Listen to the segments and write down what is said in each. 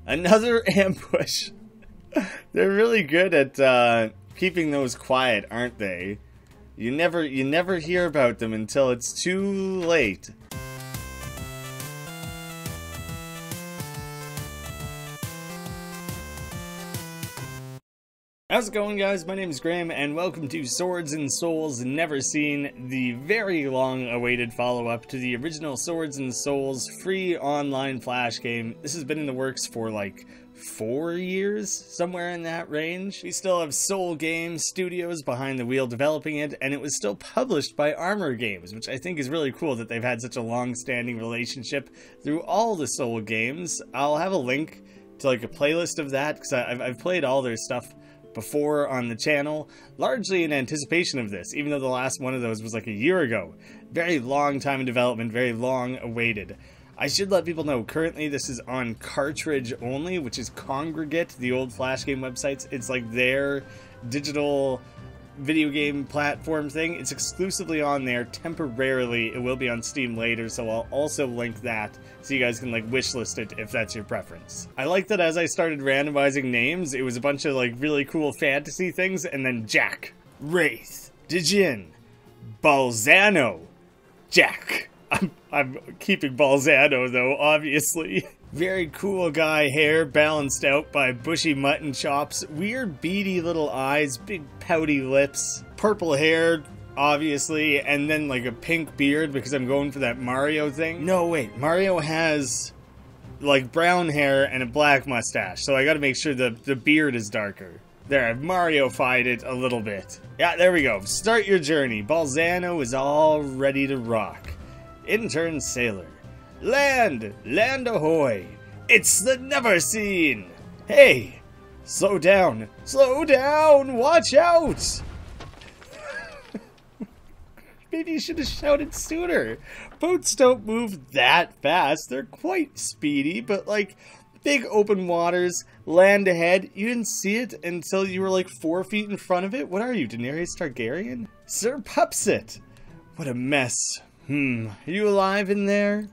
Another ambush. They're really good at keeping those quiet, aren't they? You never hear about them until it's too late. How's it going, guys? My name is Graeme, and welcome to Swords and Souls Neverseen, the very long-awaited follow-up to the original Swords and Souls free online flash game. This has been in the works for like 4 years, somewhere in that range. We still have SoulGame Studios behind the wheel developing it, and it was still published by Armor Games, which I think is really cool that they've had such a long-standing relationship through all the Soul games. I'll have a link to like a playlist of that, because I've played all their stuff before on the channel, largely in anticipation of this, even though the last one of those was like a year ago. Very long time in development, very long awaited. I should let people know, currently this is on cartridge only, which is Congregate, the old Flash game websites. It's like their digital video game platform thing. It's exclusively on there temporarily. It will be on Steam later, so I'll also link that so you guys can like wishlist it if that's your preference. I like that as I started randomizing names, it was a bunch of like really cool fantasy things, and then Jack, Wraith, Djinn, Balzano, Jack. I'm keeping Balzano though, obviously. Very cool guy hair, balanced out by bushy mutton chops, weird beady little eyes, big pouty lips, purple hair, obviously, and then like a pink beard because I'm going for that Mario thing. No, wait, Mario has like brown hair and a black mustache, so I gotta make sure the beard is darker. There, I've Mario-fied it a little bit. Yeah, there we go. Start your journey. Balzano is all ready to rock. Intern sailor. Land! Land ahoy! It's the Neverseen! Hey! Slow down! Slow down! Watch out! Maybe you should have shouted sooner. Boats don't move that fast. They're quite speedy, but like big open waters, land ahead. You didn't see it until you were like 4 feet in front of it? What are you, Daenerys Targaryen? Sir Pupsit! What a mess. Are you alive in there?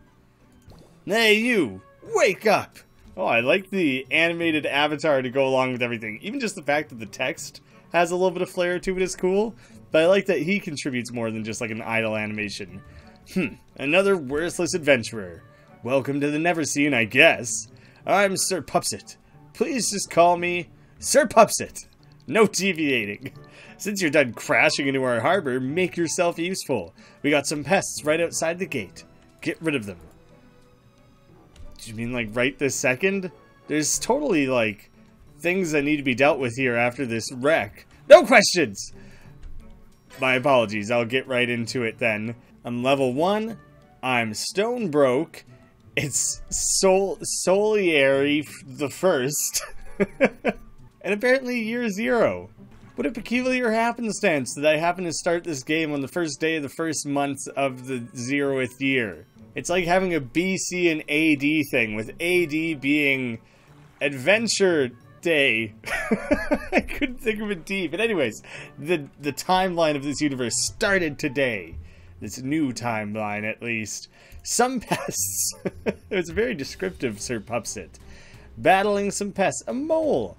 Hey, you! Wake up! Oh, I like the animated avatar to go along with everything. Even just the fact that the text has a little bit of flair to it is cool. But I like that he contributes more than just like an idle animation. Another worthless adventurer. Welcome to the Neverseen, I guess. I'm Sir Pupsit. Please just call me Sir Pupsit. No deviating. Since you're done crashing into our harbor, make yourself useful. We got some pests right outside the gate. Get rid of them. Do you mean like right this second? There's totally like things that need to be dealt with here after this wreck. No questions! My apologies, I'll get right into it then. I'm level 1. I'm stone broke. It's Soliary the First. And apparently year 0. What a peculiar happenstance that I happen to start this game on the first day of the first month of the 0th year. It's like having a BC and AD thing, with AD being Adventure Day. I couldn't think of a D, but anyways, the timeline of this universe started today. This new timeline, at least. Some pests. It's very descriptive, Sir Pupsit. Battling some pests. A mole.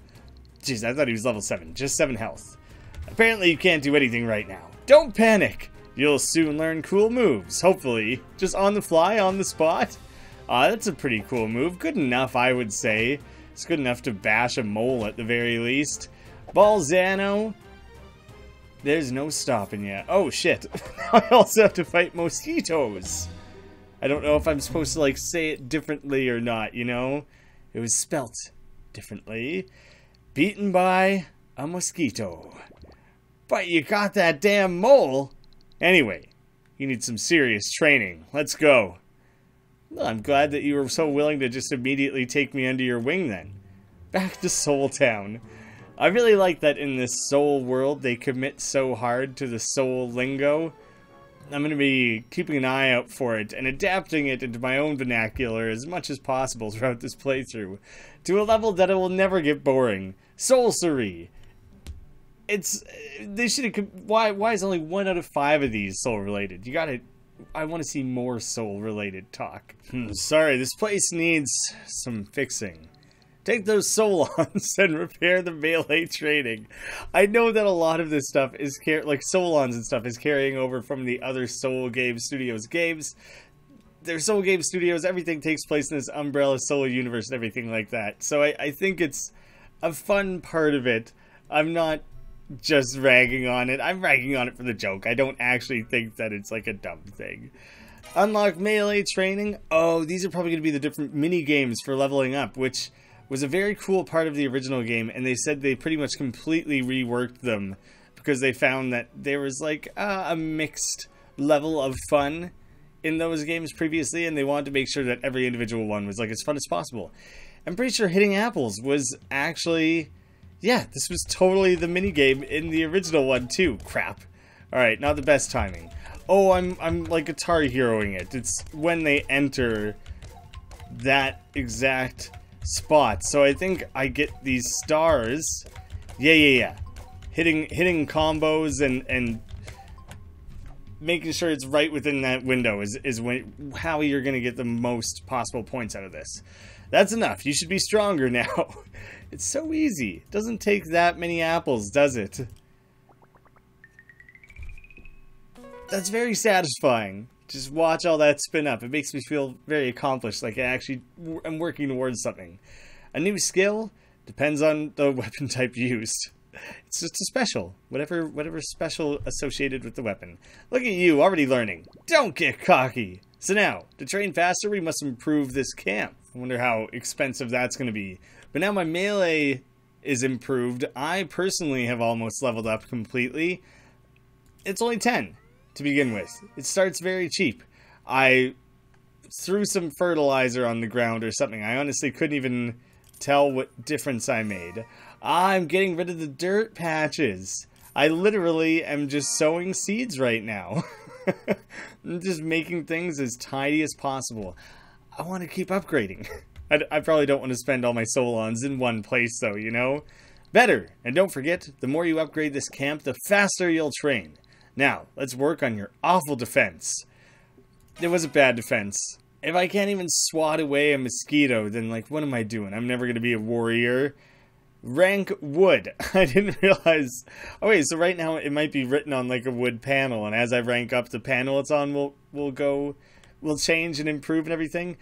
Jeez, I thought he was level 7. Just 7 health. Apparently you can't do anything right now. Don't panic. You'll soon learn cool moves, hopefully. Just on the fly, on the spot. That's a pretty cool move. Good enough, I would say. It's good enough to bash a mole at the very least. Balzano. There's no stopping you. Oh, shit. Now I also have to fight mosquitoes. I don't know if I'm supposed to, like, say it differently or not, you know? It was spelt differently. Beaten by a mosquito. But you got that damn mole. Anyway, you need some serious training. Let's go. Well, I'm glad that you were so willing to just immediately take me under your wing then. Back to Soul Town. I really like that in this Soul world they commit so hard to the Soul lingo. I'm going to be keeping an eye out for it and adapting it into my own vernacular as much as possible throughout this playthrough, to a level that it will never get boring. Soulcery. They should have, why is only 1 out of 5 of these soul related? You gotta, I want to see more soul related talk. Sorry, this place needs some fixing. take those Solons and repair the melee training. I know that a lot of this stuff is, like Solons and stuff, is carrying over from the other SoulGame Studios games. They're SoulGame Studios, everything takes place in this umbrella solar universe and everything like that. So I think it's a fun part of it. I'm not just ragging on it. I'm ragging on it for the joke. I don't actually think that it's like a dumb thing. Unlock melee training. Oh, these are probably going to be the different mini games for leveling up, which was a very cool part of the original game, and they said they pretty much completely reworked them because they found that there was like a mixed level of fun in those games previously, and they wanted to make sure that every individual one was like as fun as possible. I'm pretty sure hitting apples was actually, yeah, this was totally the mini game in the original one too. Crap. Alright, not the best timing. Oh, I'm like Guitar Heroing it. It's when they enter that exact spot. So I think I get these stars. Yeah. Hitting combos and making sure it's right within that window is how you're going to get the most possible points out of this. That's enough. You should be stronger now. It's so easy. It doesn't take that many apples, does it? That's very satisfying. Just watch all that spin up. It makes me feel very accomplished, like I'm working towards something. A new skill depends on the weapon type used. It's just a special. Whatever special associated with the weapon. Look at you, already learning. Don't get cocky. So now, to train faster, we must improve this camp. I wonder how expensive that's going to be. But now my melee is improved. I personally have almost leveled up completely. It's only 10 to begin with. It starts very cheap. I threw some fertilizer on the ground or something. I honestly couldn't even tell what difference I made. I'm getting rid of the dirt patches. I literally am just sowing seeds right now. I'm just making things as tidy as possible. I want to keep upgrading. I probably don't want to spend all my Solons in one place though, you know? Better! And don't forget, the more you upgrade this camp, the faster you'll train. Now, let's work on your awful defense. It was a bad defense. If I can't even swat away a mosquito, then like, what am I doing? I'm never going to be a warrior. Rank wood. I didn't realize. Oh wait, so right now it might be written on like a wood panel, and as I rank up, the panel it's on will change and improve and everything.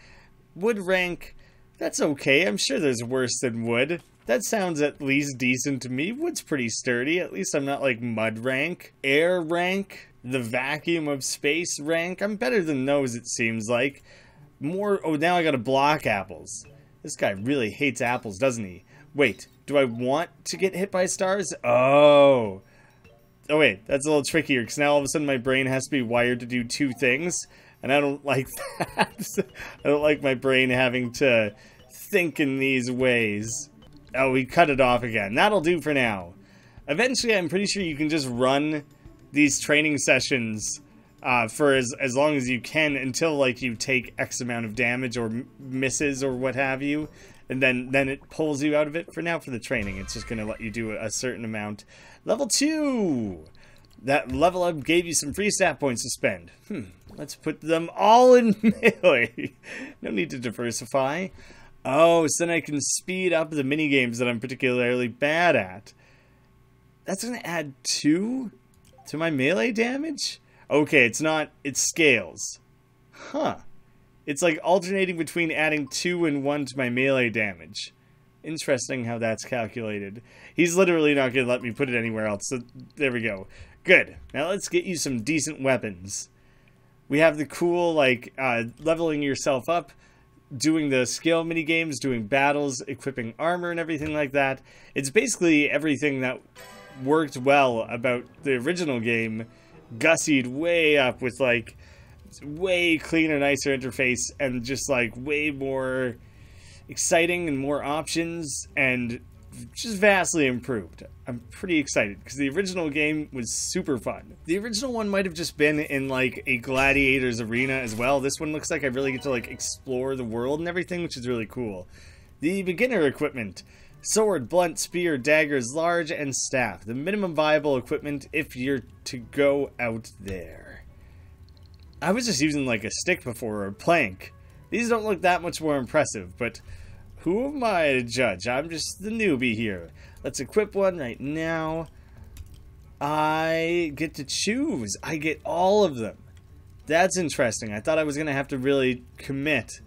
Wood rank, that's okay. I'm sure there's worse than wood. That sounds at least decent to me. Wood's pretty sturdy. At least I'm not like mud rank. Air rank, the vacuum of space rank. I'm better than those, it seems like. More. Oh, now I gotta block apples. This guy really hates apples, doesn't he? Wait, do I want to get hit by stars? Oh. Oh wait, that's a little trickier because now all of a sudden my brain has to be wired to do two things. And I don't like that. I don't like my brain having to think in these ways. Oh, we cut it off again. That'll do for now. Eventually, I'm pretty sure you can just run these training sessions for as long as you can until like you take X amount of damage or misses or what have you. And then it pulls you out of it. For now, for the training, it's just going to let you do a certain amount. Level 2! That level up gave you some free stat points to spend. Let's put them all in melee. No need to diversify. Oh, so then I can speed up the minigames that I'm particularly bad at. That's going to add 2 to my melee damage? Okay, it's not, it scales. Huh. It's like alternating between adding 2 and 1 to my melee damage. Interesting how that's calculated. He's literally not going to let me put it anywhere else, so there we go. Good. Now let's get you some decent weapons. We have the cool, like, leveling yourself up, doing the skill minigames, doing battles, equipping armor and everything like that. It's basically everything that worked well about the original game, gussied way up with, like, way cleaner, nicer interface and just, like, way more exciting and more options and just vastly improved. I'm pretty excited because the original game was super fun. The original one might have just been in like a gladiator's arena as well. This one looks like I really get to like explore the world and everything, which is really cool. The beginner equipment: sword, blunt, spear, daggers, large, and staff. The minimum viable equipment if you're to go out there. I was just using like a stick before, or a plank. These don't look that much more impressive, but Who am I to judge? I'm just the newbie here. Let's equip one right now. I get to choose. I get all of them. That's interesting. I thought I was going to have to really commit.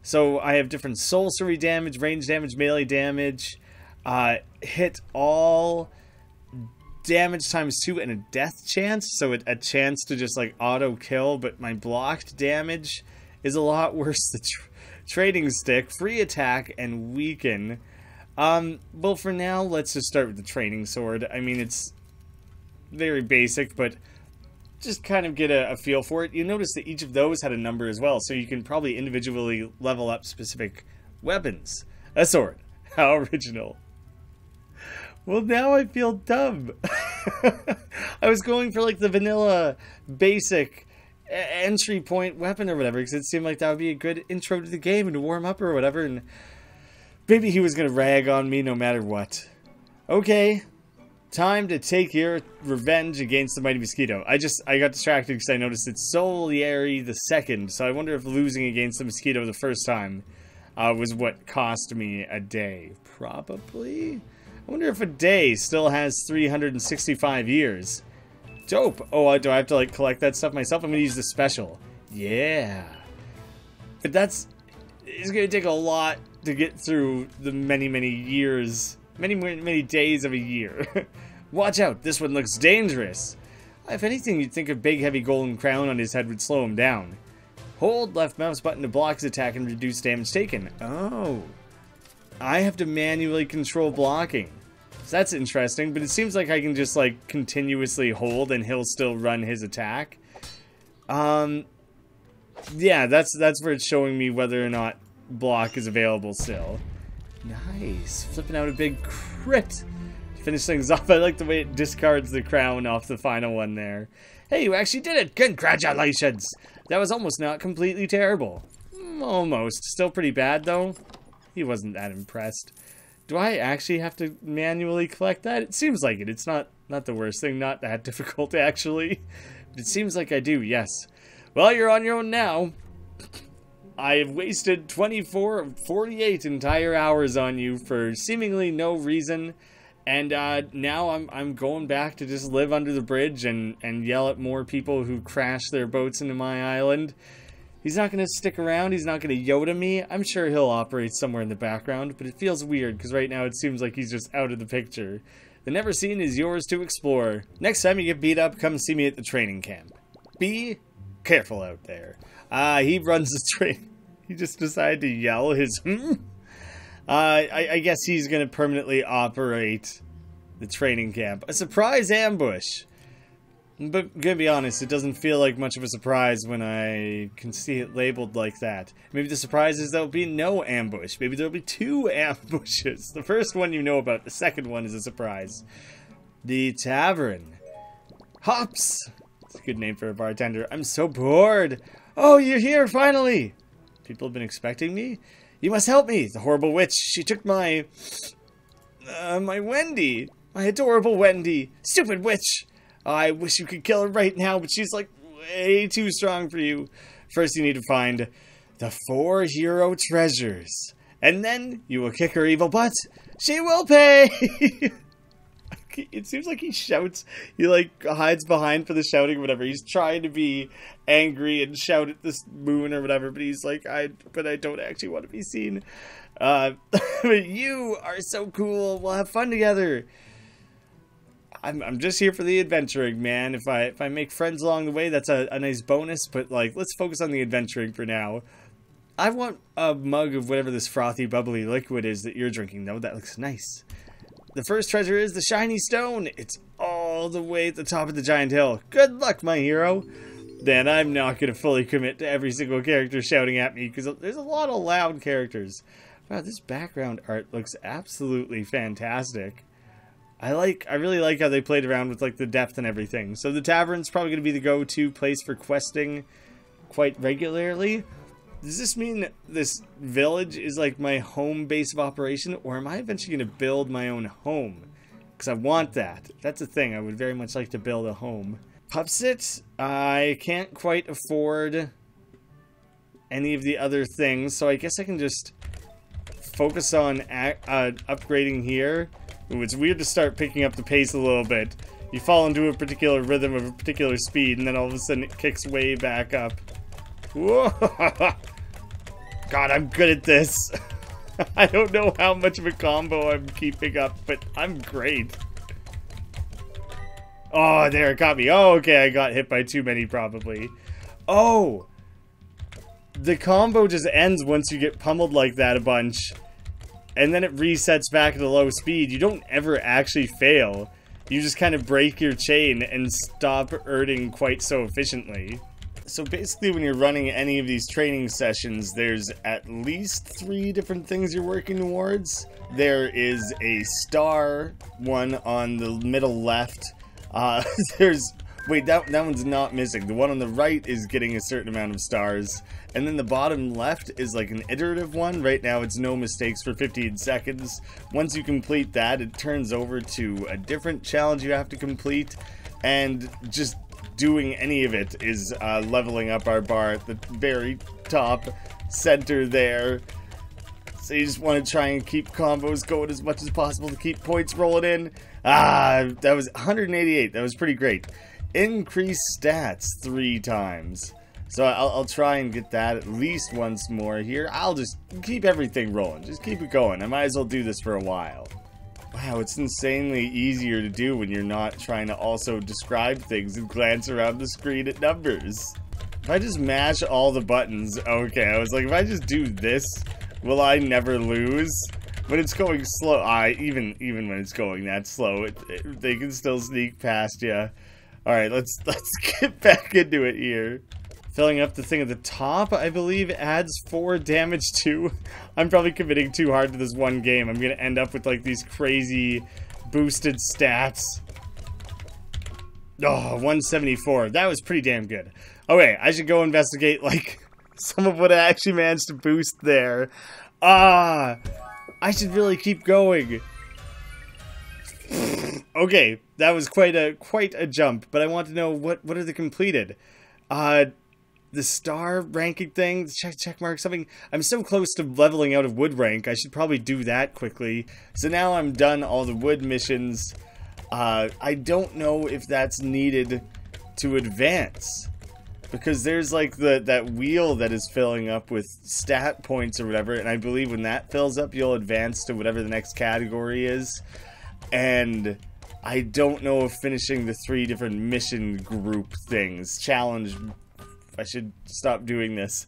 So I have different sorcery damage, range damage, melee damage, hit all, damage times 2, and a death chance. So a chance to just like auto kill, but my blocked damage is a lot worse. The trading stick, free attack, and weaken. Well, for now, let's just start with the training sword. I mean, it's very basic, but just kind of get a feel for it. You notice that each of those had a number as well, so you can probably individually level up specific weapons. A sword. How original. Well, now I feel dumb. I was going for like the vanilla basic entry point weapon or whatever, because it seemed like that would be a good intro to the game and to warm up or whatever, and maybe he was going to rag on me no matter what. Okay. Time to take your revenge against the mighty mosquito. I got distracted because I noticed it's Solieri the second, so I wonder if losing against the mosquito the first time was what cost me a day. Probably. I wonder if a day still has 365 years. Dope. Oh, do I have to like collect that stuff myself? I'm gonna use the special. Yeah. But it's gonna take a lot to get through the many years. Many days of a year. Watch out, this one looks dangerous. If anything, you'd think a big heavy golden crown on his head would slow him down. Hold left mouse button to block his attack and reduce damage taken. Oh. I have to manually control blocking. So that's interesting, but it seems like I can just like continuously hold and he'll still run his attack. Yeah, that's where it's showing me whether or not block is available still. Nice. Flipping out a big crit. To finish things off, I like the way it discards the crown off the final one there. Hey, you actually did it! Congratulations! That was almost not completely terrible. Almost. Still pretty bad, though. He wasn't that impressed. Do I actually have to manually collect that? It seems like it. It's not the worst thing. Not that difficult, actually. But it seems like I do, yes. Well, you're on your own now. I have wasted 24 of 48 entire hours on you for seemingly no reason, and now I'm going back to just live under the bridge and yell at more people who crash their boats into my island. He's not going to stick around, he's not going to Yoda me. I'm sure he'll operate somewhere in the background, but it feels weird because right now it seems like he's just out of the picture. The Neverseen is yours to explore. Next time you get beat up, come see me at the training camp. Be careful out there. He runs the train. He just decided to yell his I guess he's going to permanently operate the training camp. A surprise ambush. But gonna be honest, it doesn't feel like much of a surprise when I can see it labeled like that. Maybe the surprise is there'll be no ambush. Maybe there'll be 2 ambushes. The first one you know about, the second one is a surprise. The tavern. Hops! It's a good name for a bartender. I'm so bored. Oh, you're here, finally! People have been expecting me? You must help me! The horrible witch, she took my Wendy! My adorable Wendy! Stupid witch! I wish you could kill her right now, but she's like way too strong for you. First you need to find the 4 hero treasures. And then you will kick her evil butt. She will pay! It seems like he shouts. He like hides behind for the shouting or whatever. He's trying to be angry and shout at this moon or whatever, but he's like, but I don't actually want to be seen. But you are so cool. We'll have fun together. I'm just here for the adventuring, man. If I make friends along the way, that's a nice bonus, but like, let's focus on the adventuring for now. I want a mug of whatever this frothy, bubbly liquid is that you're drinking, though. That looks nice. The first treasure is the shiny stone. It's all the way at the top of the giant hill. Good luck, my hero. Then I'm not going to fully commit to every single character shouting at me, because there's a lot of loud characters. Wow, this background art looks absolutely fantastic. I really like how they played around with like the depth and everything. So the tavern's probably going to be the go-to place for questing quite regularly. Does this mean this village is like my home base of operation, or am I eventually going to build my own home? Because I want that. That's the thing. I would very much like to build a home. Pupsit, I can't quite afford any of the other things, so I guess I can just focus on upgrading here. Ooh, it's weird to start picking up the pace a little bit. You fall into a particular rhythm of a particular speed, and then all of a sudden it kicks way back up. Whoa! God, I'm good at this. I don't know how much of a combo I'm keeping up, but I'm great. Oh, there, it got me. Oh, okay, I got hit by too many, probably. Oh! The combo just ends once you get pummeled like that a bunch. And then it resets back at a low speed. You don't ever actually fail. You just kind of break your chain and stop earning quite so efficiently. So basically when you're running any of these training sessions, there's at least 3 different things you're working towards. There is a star one on the middle left. Wait, that one's not missing. The one on the right is getting a certain amount of stars. And then the bottom left is like an iterative one. Right now it's no mistakes for 15 seconds. Once you complete that, it turns over to a different challenge you have to complete. And just doing any of it is leveling up our bar at the very top center there. So you just want to try and keep combos going as much as possible to keep points rolling in. That was 188. That was pretty great. Increase stats 3 times. So I'll try and get that at least once more here. I'll just keep everything rolling. Just keep it going. I might as well do this for a while. Wow, it's insanely easier to do when you're not trying to also describe things and glance around the screen at numbers. If I just mash all the buttons, okay, I was like, if I just do this, will I never lose? But it's going slow. Even when it's going that slow, they can still sneak past you. All right, let's get back into it here. Filling up the thing at the top, I believe, adds 4 damage too. I'm probably committing too hard to this one game. I'm gonna end up with like these crazy boosted stats. Oh, 174. That was pretty damn good. Okay, I should go investigate like some of what I actually managed to boost there. I should really keep going. Okay, that was quite a jump, but I want to know what are the completed. The star ranking thing, check mark, something. I'm so close to leveling out of wood rank. I should probably do that quickly. So now I'm done all the wood missions. I don't know if that's needed to advance, because there's like that wheel that is filling up with stat points or whatever, and I believe when that fills up, you'll advance to whatever the next category is. And I don't know if finishing the 3 different mission group things, challenge. I should stop doing this.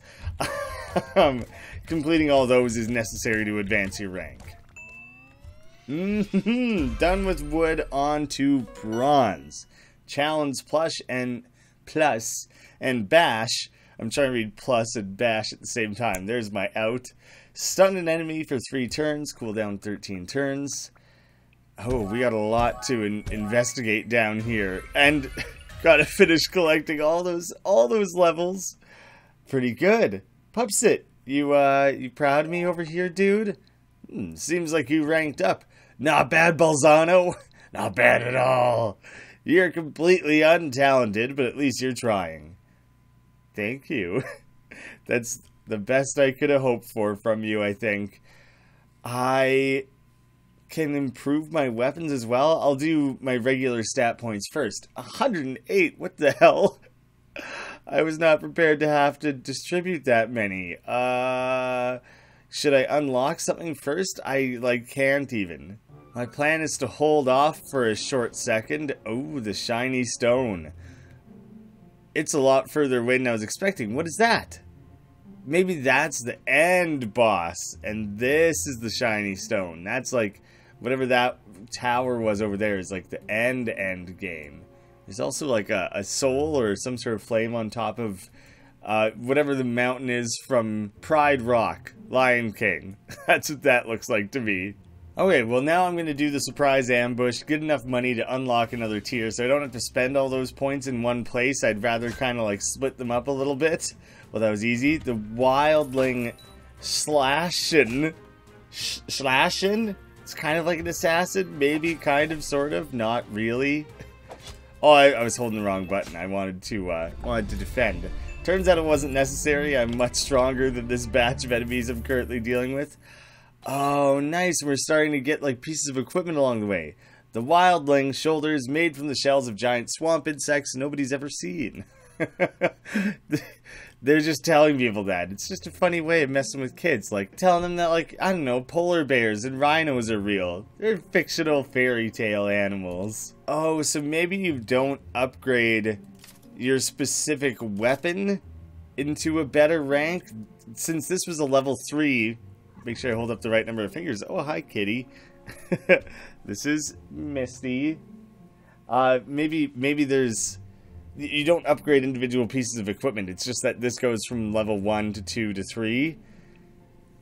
Completing all those is necessary to advance your rank. Done with wood, on to bronze. Challenge plus and bash. I'm trying to read plus and bash at the same time. There's my out. Stun an enemy for 3 turns. Cooldown 13 turns. Oh, we got a lot to investigate down here. And gotta finish collecting all those levels. Pretty good. Pupsit, you proud of me over here, dude? Seems like you ranked up. Not bad, Balzano. Not bad at all. You're completely untalented, but at least you're trying. Thank you. That's the best I could have hoped for from you, I think. I can improve my weapons as well. I'll do my regular stat points first. 108, what the hell? I was not prepared to have to distribute that many. Should I unlock something first? I can't even. My plan is to hold off for a short second. Oh, the shiny stone. It's a lot further away than I was expecting. What is that? Maybe that's the end boss, and this is the shiny stone. That's like whatever that tower was over there is like the end game. There's also like a soul or some sort of flame on top of whatever the mountain is from Pride Rock, Lion King. That's what that looks like to me. Okay, well now I'm going to do the surprise ambush, get enough money to unlock another tier so I don't have to spend all those points in one place. I'd rather kind of like split them up a little bit. Well, that was easy. The Wildling Slashin'. It's kind of like an assassin, maybe, kind of, sort of, not really. Oh, I was holding the wrong button. I wanted to defend. Turns out it wasn't necessary. I'm much stronger than this batch of enemies I'm currently dealing with. Oh, nice. We're starting to get like pieces of equipment along the way. The wildling shoulders made from the shells of giant swamp insects nobody's ever seen. They're just telling people that. It's just a funny way of messing with kids. Like, telling them that, like, I don't know, polar bears and rhinos are real. They're fictional fairy tale animals. Oh, so maybe you don't upgrade your specific weapon into a better rank? Since this was a level 3, make sure I hold up the right number of fingers. Oh, hi, kitty. This is Misty. Maybe there's... You don't upgrade individual pieces of equipment. It's just that this goes from level 1 to 2 to 3.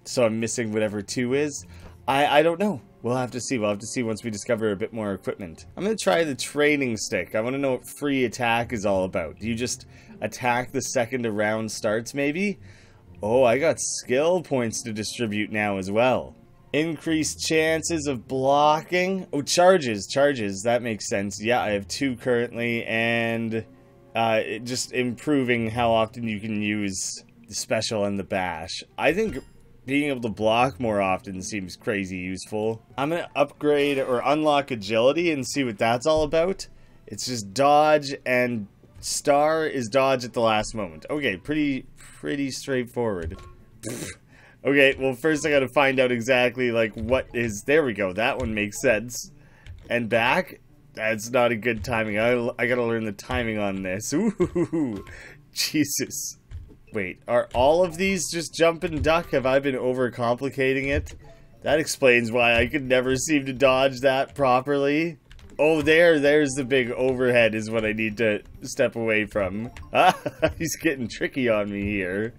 So I'm missing whatever 2 is. I don't know. We'll have to see. We'll have to see once we discover a bit more equipment. I'm going to try the training stick. I want to know what free attack is all about. Do you just attack the second a round starts, maybe? Oh, I got skill points to distribute now as well. Increased chances of blocking. Oh, charges. That makes sense. Yeah, I have 2 currently, and just improving how often you can use the special and the bash. I think being able to block more often seems crazy useful. I'm going to upgrade or unlock agility and see what that's all about. It's just dodge, and star is dodge at the last moment. Okay, pretty straightforward. Okay, well first I gotta find out exactly like what is... There we go, that one makes sense. And back? That's not a good timing. I gotta learn the timing on this. Ooh, Jesus. Wait, are all of these just jump and duck? Have I been overcomplicating it? That explains why I could never seem to dodge that properly. Oh, there's the big overhead is what I need to step away from. He's getting tricky on me here.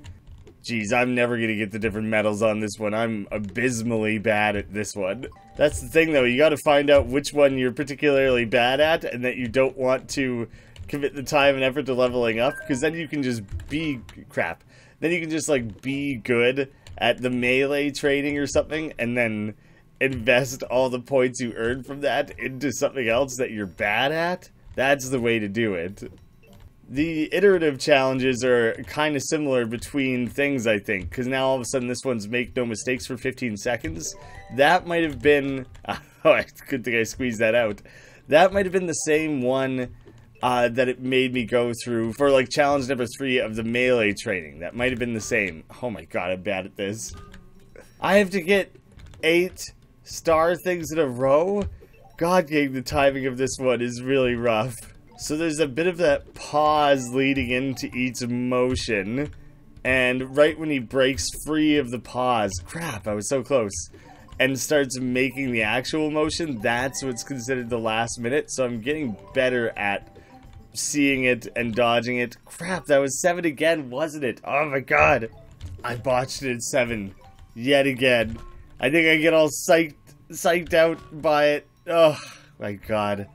Jeez, I'm never going to get the different medals on this one. I'm abysmally bad at this one. That's the thing, though. You got to find out which one you're particularly bad at and that you don't want to commit the time and effort to leveling up, because then you can just be... Crap. Then you can just, like, be good at the melee training or something, and then invest all the points you earn from that into something else that you're bad at. That's the way to do it. The iterative challenges are kind of similar between things, I think, because now all of a sudden this one's make no mistakes for 15 seconds. That might have been... Oh, good thing I squeezed that out. That might have been the same one that it made me go through for, like, challenge number 3 of the melee training. That might have been the same. Oh my god, I'm bad at this. I have to get 8 star things in a row? God dang, the timing of this one is really rough. So there's a bit of that pause leading into each motion, and right when he breaks free of the pause, crap, I was so close, and starts making the actual motion, that's what's considered the last minute, so I'm getting better at seeing it and dodging it. Crap, that was 7 again, wasn't it? Oh my god. I botched it at 7. Yet again. I think I get all psyched out by it. Oh my god.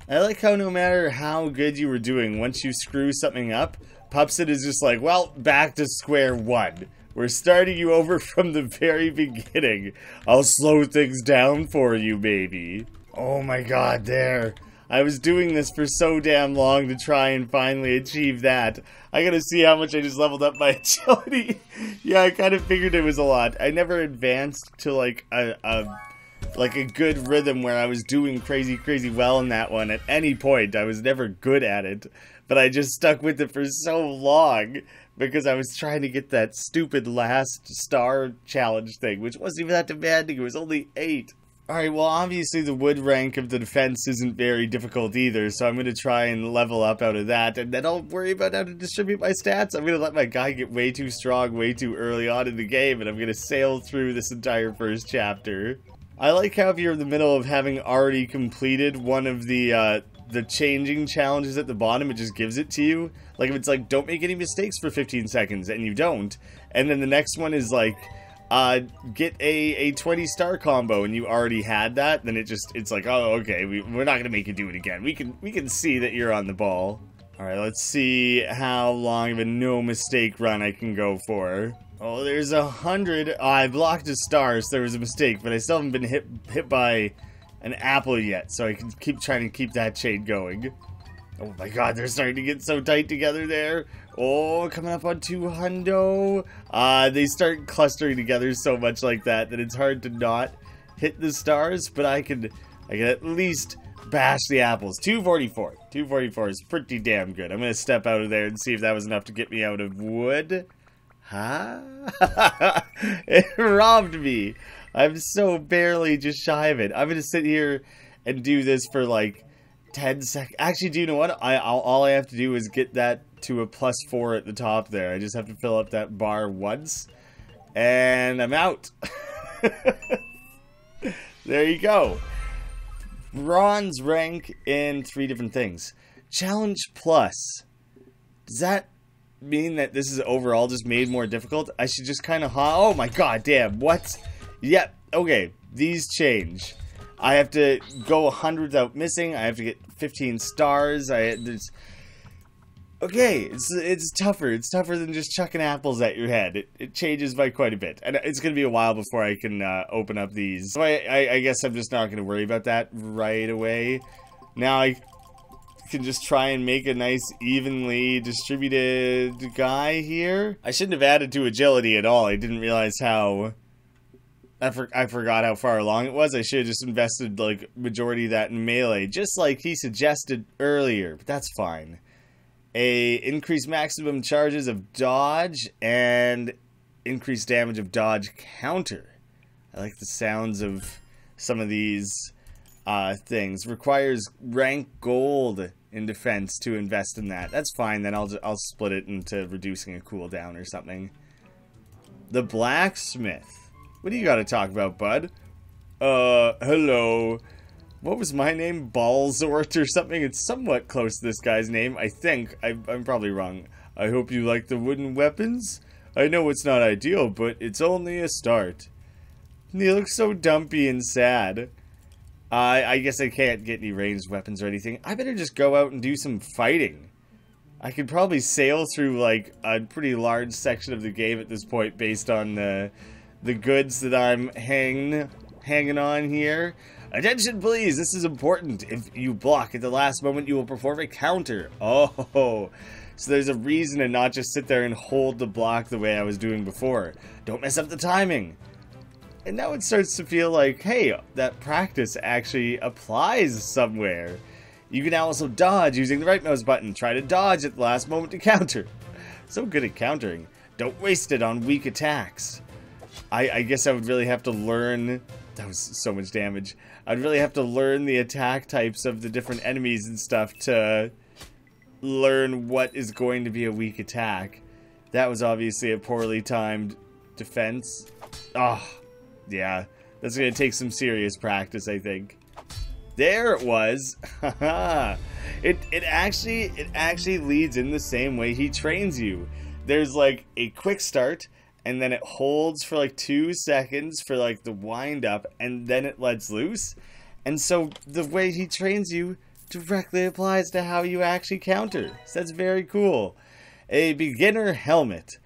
I like how no matter how good you were doing, once you screw something up, Pupsit is just like, well, back to square one. We're starting you over from the very beginning. I'll slow things down for you, baby. Oh my god, there. I was doing this for so damn long to try and finally achieve that. I gotta see how much I just leveled up my agility. Yeah, I kind of figured it was a lot. I never advanced to like a good rhythm where I was doing crazy well in that one at any point. I was never good at it, but I just stuck with it for so long because I was trying to get that stupid last star challenge thing, which wasn't even that demanding. It was only 8. Alright, well obviously the wood rank of the defense isn't very difficult either, so I'm going to try and level up out of that, and then I'll worry about how to distribute my stats. I'm going to let my guy get way too strong way too early on in the game, and I'm going to sail through this entire first chapter. I like how if you're in the middle of having already completed one of the changing challenges at the bottom, it just gives it to you. Like if it's like, don't make any mistakes for 15 seconds, and you don't, and then the next one is like, get a 20 star combo, and you already had that, then it's like, oh, okay, we're not gonna make you do it again. We can see that you're on the ball. Alright, let's see how long of a no mistake run I can go for. Oh, there's 100. Oh, I blocked a star, so there was a mistake, but I still haven't been hit by an apple yet, so I can keep trying to keep that chain going. Oh my god, they're starting to get so tight together there. Oh, coming up on 200. They start clustering together so much like that it's hard to not hit the stars, but I can at least bash the apples. 244. 244 is pretty damn good. I'm going to step out of there and see if that was enough to get me out of wood. Huh? It robbed me. I'm so barely just shy of it. I'm going to sit here and do this for like 10 seconds. Actually, do you know what? All I have to do is get that to a +4 at the top there. I just have to fill up that bar once. And I'm out. There you go. Bronze rank in 3 different things. Challenge plus. Does that mean that this is overall just made more difficult? I should just kind of... Oh my god, damn. What? Yep. Okay. These change. I have to go 100 without missing. I have to get 15 stars. Okay, it's tougher. It's tougher than just chucking apples at your head. It changes by quite a bit. And it's going to be a while before I can open up these. So I guess I'm just not going to worry about that right away. Now I can just try and make a nice evenly distributed guy here. I shouldn't have added to agility at all. I didn't realize how... I forgot how far along it was. I should have just invested like majority of that in melee, just like he suggested earlier, but that's fine. Increased maximum charges of dodge and increased damage of dodge counter. I like the sounds of some of these things. Requires rank gold in defense to invest in that. That's fine, then I'll split it into reducing a cooldown or something. The blacksmith. What do you got to talk about, bud? Hello. What was my name? Balzort or something? It's somewhat close to this guy's name, I think. I'm probably wrong. I hope you like the wooden weapons. I know it's not ideal, but it's only a start. He looks so dumpy and sad. I guess I can't get any ranged weapons or anything. I better just go out and do some fighting. I could probably sail through, like, a pretty large section of the game at this point based on the goods that I'm hanging on here. Attention, please. This is important. If you block at the last moment, you will perform a counter. Oh, so there's a reason to not just sit there and hold the block the way I was doing before. Don't mess up the timing. And now it starts to feel like, hey, that practice actually applies somewhere. You can now also dodge using the right mouse button. Try to dodge at the last moment to counter. So good at countering. Don't waste it on weak attacks. I guess I would really have to learn... That was so much damage. I'd really have to learn the attack types of the different enemies and stuff to learn what is going to be a weak attack. That was obviously a poorly timed defense. Oh, yeah. That's going to take some serious practice, I think. There it was. It actually leads in the same way he trains you. There's like a quick start, and then it holds for like 2 seconds for like the wind up, and then it lets loose. And so the way he trains you directly applies to how you actually counter. So that's very cool. A beginner helmet.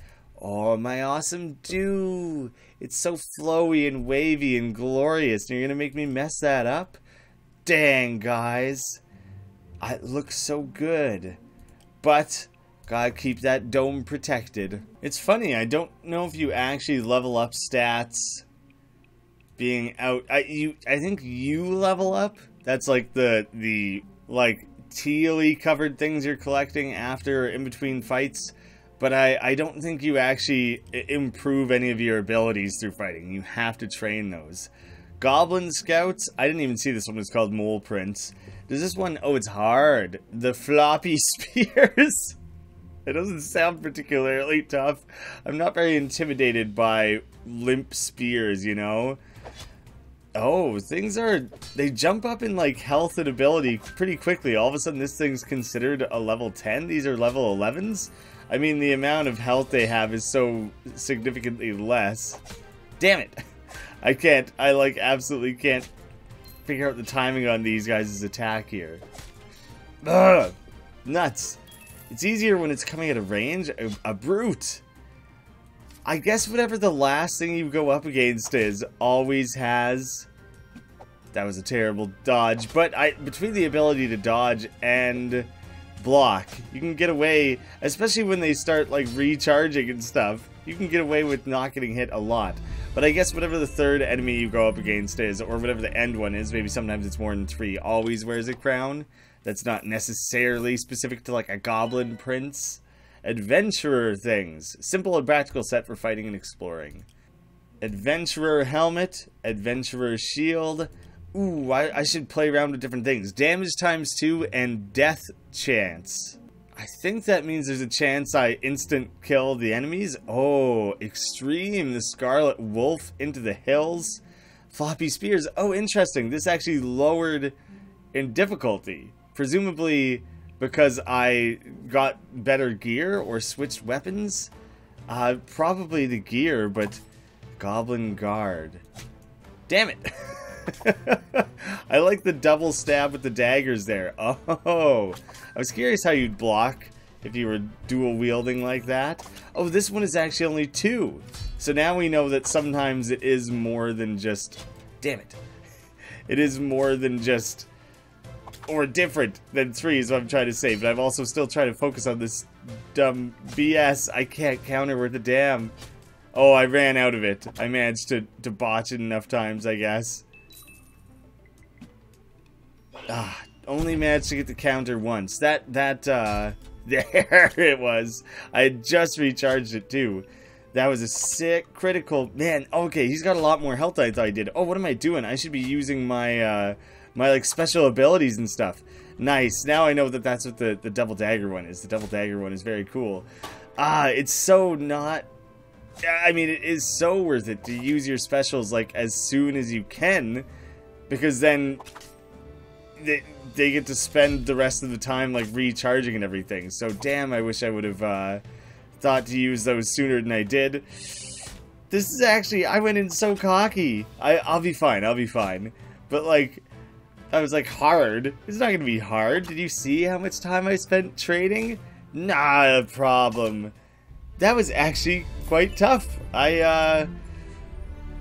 Oh, my awesome dew. It's so flowy and wavy and glorious, and you're gonna make me mess that up? Dang, guys. It looks so good. But gotta keep that dome protected. It's funny, I don't know if you actually level up stats being out. I think you level up. That's like the like tealy covered things you're collecting after or in between fights. But I don't think you actually improve any of your abilities through fighting. You have to train those. Goblin Scouts. I didn't even see this one was called Mole Prints. Does this one? Oh, it's hard. The floppy spears. It doesn't sound particularly tough. I'm not very intimidated by limp spears, you know? Oh, they jump up in like health and ability pretty quickly. All of a sudden this thing's considered a level 10. These are level 11s. I mean, the amount of health they have is so significantly less. Damn it. I like absolutely can't figure out the timing on these guys' attack here. Ugh. Nuts. It's easier when it's coming at a range. A brute. I guess whatever the last thing you go up against is always has... That was a terrible dodge. But between the ability to dodge and block. You can get away, especially when they start like recharging and stuff. You can get away with not getting hit a lot. But I guess whatever the third enemy you go up against is, or whatever the end one is, maybe sometimes it's more than 3, always wears a crown. That's not necessarily specific to like a goblin prince. Adventurer things. Simple and practical set for fighting and exploring. Adventurer helmet. Adventurer shield. Ooh, I should play around with different things. Damage times 2 and death chance. I think that means there's a chance I instant kill the enemies. Oh, extreme. The Scarlet Wolf into the hills. Floppy spears. Oh, interesting. This actually lowered in difficulty. Presumably because I got better gear or switched weapons. Probably the gear, but Goblin Guard. Damn it. I like the double stab with the daggers there. Oh, I was curious how you'd block if you were dual wielding like that. Oh, this one is actually only 2. So now we know that sometimes it is more than just... Damn it. It is more than just... Or different than 3 is what I'm trying to say. But I'm also still trying to focus on this dumb BS. I can't counter with the damn... Oh, I ran out of it. I managed to botch it enough times, I guess. Only managed to get the counter once. There it was. I had just recharged it too. That was a sick critical. Man, okay, he's got a lot more health than I thought he did. Oh, what am I doing? I should be using my, my like special abilities and stuff. Nice. Now I know that that's what the double dagger one is. The double dagger one is very cool. It's so not... I mean, it is so worth it to use your specials like as soon as you can, because then they get to spend the rest of the time like recharging and everything. So damn, I wish I would have thought to use those sooner than I did. This is actually, I went in so cocky. I'll be fine, I'll be fine. But like, I was like, hard? It's not gonna be hard. Did you see how much time I spent trading? Not a problem. That was actually quite tough. A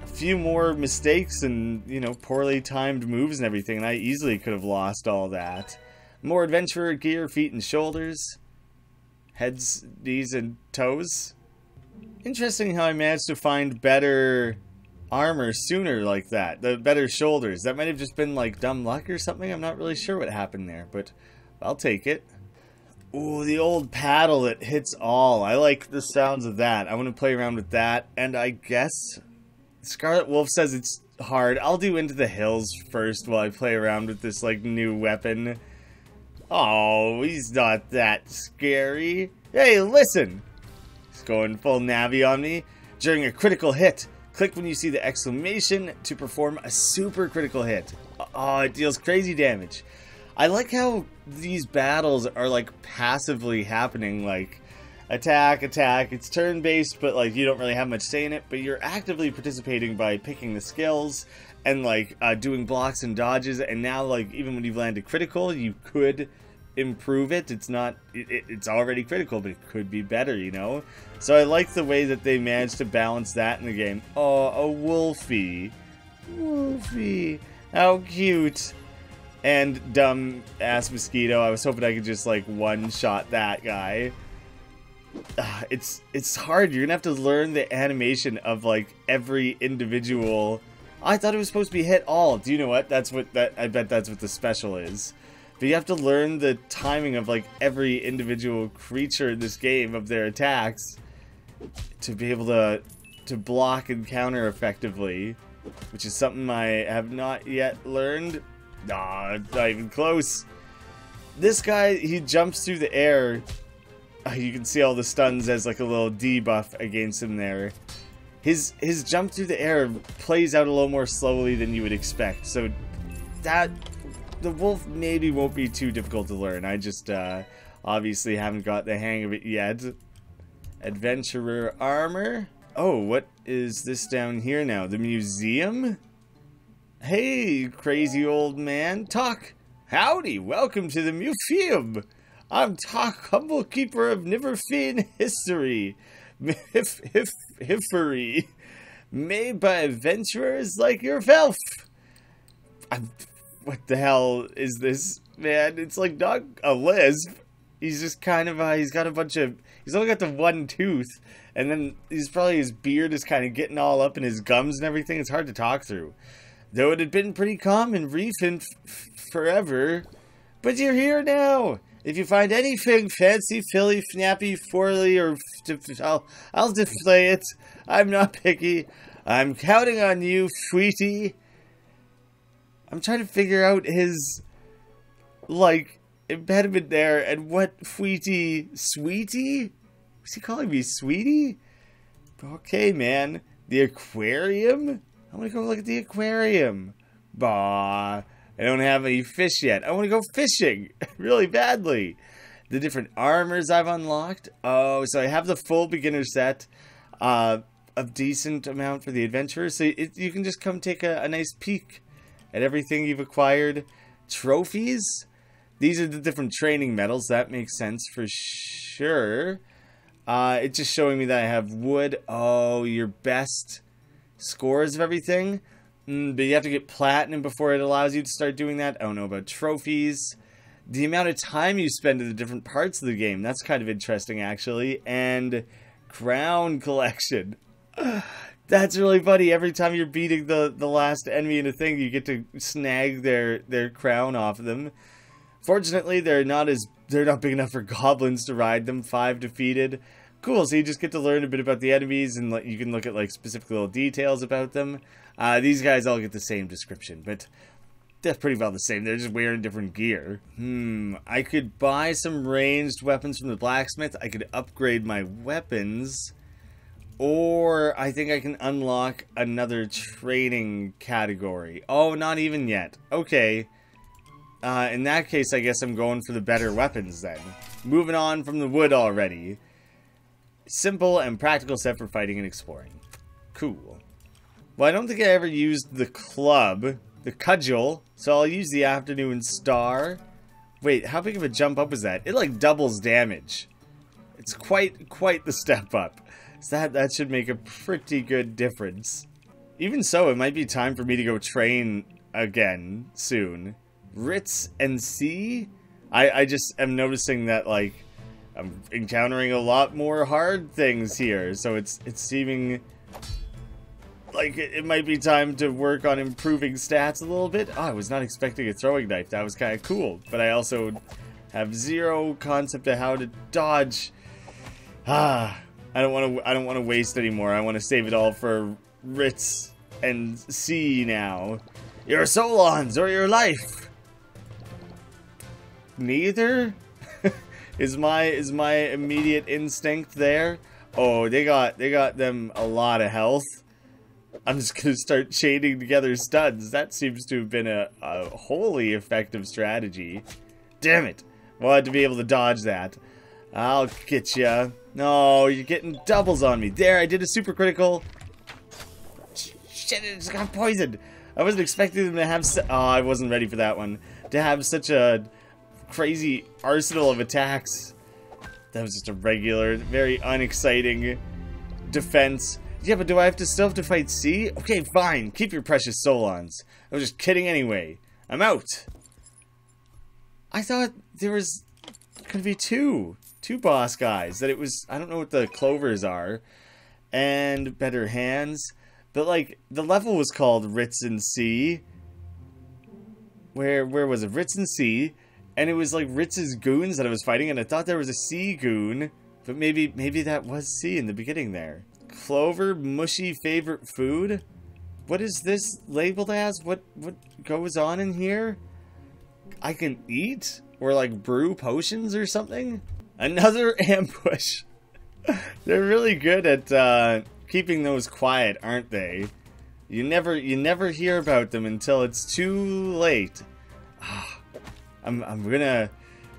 few more mistakes and, you know, poorly timed moves and everything, and I easily could have lost all that. More adventurer gear, feet and shoulders. Heads, knees, and toes. Interesting how I managed to find better armor sooner like that. The better shoulders. That might have just been like dumb luck or something. I'm not really sure what happened there, but I'll take it. Ooh, the old paddle that hits all. I like the sounds of that. I want to play around with that. And I guess Scarlet Wolf says it's hard. I'll do Into the Hills first while I play around with this like new weapon. Oh, he's not that scary. Hey, listen. He's going full Navi on me. During a critical hit, click when you see the exclamation to perform a super critical hit. Oh, it deals crazy damage. I like how these battles are like passively happening, like attack, attack. It's turn-based, but like you don't really have much say in it, but you're actively participating by picking the skills and like doing blocks and dodges, and now like even when you've landed critical, you could improve it. It's not, it's already critical, but it could be better, you know? So I like the way that they managed to balance that in the game. Oh, a Wolfie. Wolfie. How cute. And dumb ass mosquito. I was hoping I could just like one-shot that guy. It's hard. You're gonna have to learn the animation of like every individual. I thought it was supposed to be hit all. Do you know what? I bet that's what the special is. But you have to learn the timing of like every individual creature in this game of their attacks to be able to block and counter effectively, which is something I have not yet learned. Nah, not even close. This guy, he jumps through the air. You can see all the stuns as like a little debuff against him there. His jump through the air plays out a little more slowly than you would expect. So that the wolf maybe won't be too difficult to learn. I just obviously haven't got the hang of it yet. Adventurer armor. Oh, what is this down here now? The museum? Hey, crazy old man. Talk. Howdy, welcome to the museum. I'm Talk, humble keeper of Neverseen history. Hiffery. Made by adventurers like yourself. What the hell is this, man? It's like not a lisp. He's just kind of, he's got a bunch of, he's only got the one tooth, and then he's probably, his beard is kind of getting all up in his gums and everything. It's hard to talk through. Though it had been pretty calm in Reefin forever. But you're here now. If you find anything fancy, filly, fnappy, forly, or I'll display it. I'm not picky. I'm counting on you, sweetie. I'm trying to figure out his, like, impediment there, and what sweetie? Was he calling me sweetie? Okay, man. The aquarium? I want to go look at the aquarium. Bah. I don't have any fish yet. I want to go fishing really badly. The different armors I've unlocked. Oh, so I have the full beginner set. A decent amount for the adventurers. So you can just come take a nice peek at everything you've acquired. Trophies? These are the different training medals. That makes sense for sure. It's just showing me that I have wood. Oh, your best scores of everything. But you have to get platinum before it allows you to start doing that. I don't know about trophies. The amount of time you spend in the different parts of the game. That's kind of interesting, actually. And crown collection. That's really funny. Every time you're beating the last enemy in a thing, you get to snag their crown off of them. Fortunately, they're not big enough for goblins to ride them. 5 defeated. Cool, so you just get to learn a bit about the enemies, and you can look at like specific little details about them. These guys all get the same description, but they're pretty well the same. They're just wearing different gear. I could buy some ranged weapons from the blacksmith. I could upgrade my weapons. Or I think I can unlock another training category. Oh, not even yet. Okay. In that case, I guess I'm going for the better weapons then. Moving on from the wood already. Simple and practical set for fighting and exploring. Cool. Well, I don't think I ever used the club, the cudgel, so I'll use the afternoon star. Wait, how big of a jump up is that? It like doubles damage. It's quite the step up. So that should make a pretty good difference. Even so, it might be time for me to go train again soon. Ritz and C? I just am noticing that, like, I'm encountering a lot more hard things here, so it's seeming like it might be time to work on improving stats a little bit. Oh, I was not expecting a throwing knife. That was kind of cool, but I also have zero concept of how to dodge. I don't want to waste anymore. I want to save it all for Ritz and C now. Your Solons or your life. Neither is my immediate instinct there. Oh, they got them a lot of health. I'm just gonna start chaining together studs. That seems to have been a wholly effective strategy. Damn it! Wanted to be able to dodge that. I'll get ya. No, you're getting doubles on me. There, I did a super critical. Shit, it just got poisoned. I wasn't expecting them to have. Oh, I wasn't ready for that one. To have such a crazy arsenal of attacks. That was just a regular, very unexciting defense. Yeah, but do I still have to fight C? Okay, fine. Keep your precious Solons. I was just kidding anyway. I'm out. I thought there was gonna be two boss guys. That it was, I don't know what the clovers are. And better hands. But like, the level was called Ritz and C. Where was it? Ritz and C. And it was like Ritz's goons that I was fighting, and I thought there was a C goon. But maybe that was C in the beginning there. Clover, mushy favorite food? What is this labeled as? What goes on in here? I can eat? Or like brew potions or something? Another ambush. They're really good at keeping those quiet, aren't they? You never hear about them until it's too late. I'm gonna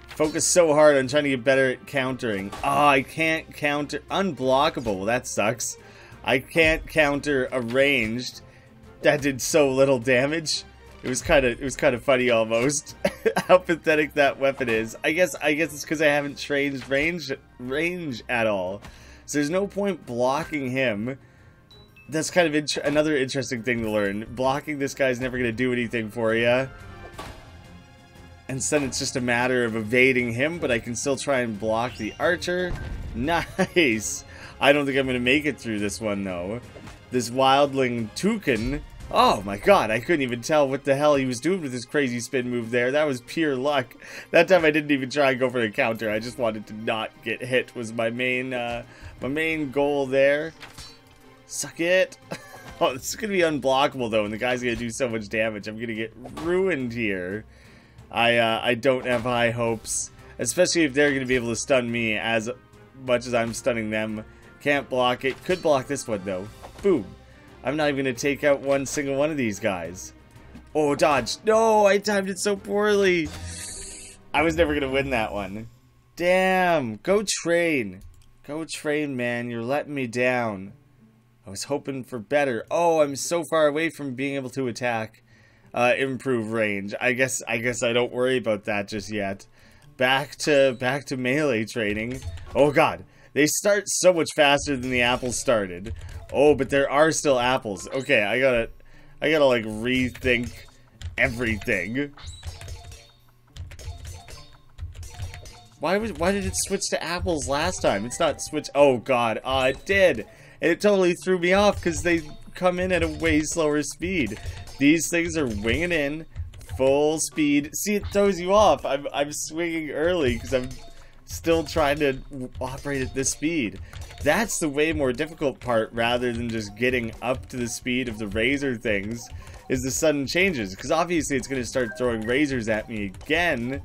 focus so hard on trying to get better at countering. Oh, I can't counter unblockable. Well, that sucks. I can't counter a ranged. That did so little damage. It was kind of funny almost how pathetic that weapon is. I guess it's because I haven't trained range at all. So there's no point blocking him. That's kind of another interesting thing to learn. Blocking this guy's never gonna do anything for you. And then it's just a matter of evading him, but I can still try and block the archer. Nice! I don't think I'm going to make it through this one, though. This wildling toucan. Oh my god, I couldn't even tell what the hell he was doing with his crazy spin move there. That was pure luck. That time I didn't even try and go for the counter. I just wanted to not get hit was my main goal there. Suck it. Oh, this is going to be unblockable, though, and the guy's going to do so much damage. I'm going to get ruined here. I don't have high hopes, especially if they're going to be able to stun me as much as I'm stunning them. Can't block it. Could block this one, though. Boom. I'm not even going to take out one single one of these guys. Oh, dodge. No, I timed it so poorly. I was never going to win that one. Damn. Go train. Go train, man. You're letting me down. I was hoping for better. Oh, I'm so far away from being able to attack. Improve range. I guess I don't worry about that just yet. Back to melee training. Oh god. They start so much faster than the apples started. Oh, but there are still apples. Okay, I gotta like rethink everything. Why did it switch to apples last time? It's not switch. Oh god, it did. And it totally threw me off because they come in at a way slower speed. These things are winging in full speed. See, it throws you off. I'm swinging early because I'm still trying to operate at this speed. That's the way more difficult part, rather than just getting up to the speed of the razor things, is the sudden changes. Because obviously it's going to start throwing razors at me again,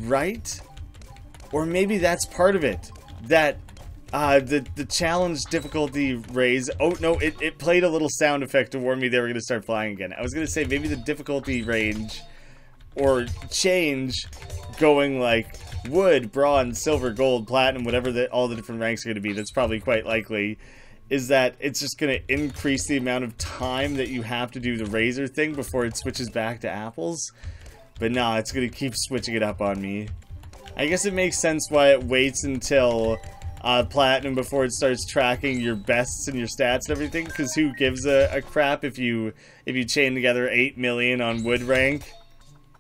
right? Or maybe that's part of it. That the challenge difficulty raise. Oh no, it played a little sound effect to warn me they were going to start flying again. I was going to say maybe the difficulty range or change going like wood, bronze, silver, gold, platinum, whatever all the different ranks are going to be, that's probably quite likely, is that it's just going to increase the amount of time that you have to do the razor thing before it switches back to apples. But nah, it's going to keep switching it up on me. I guess it makes sense why it waits until platinum before it starts tracking your bests and your stats and everything, because who gives a crap if you chain together 8 million on wood rank?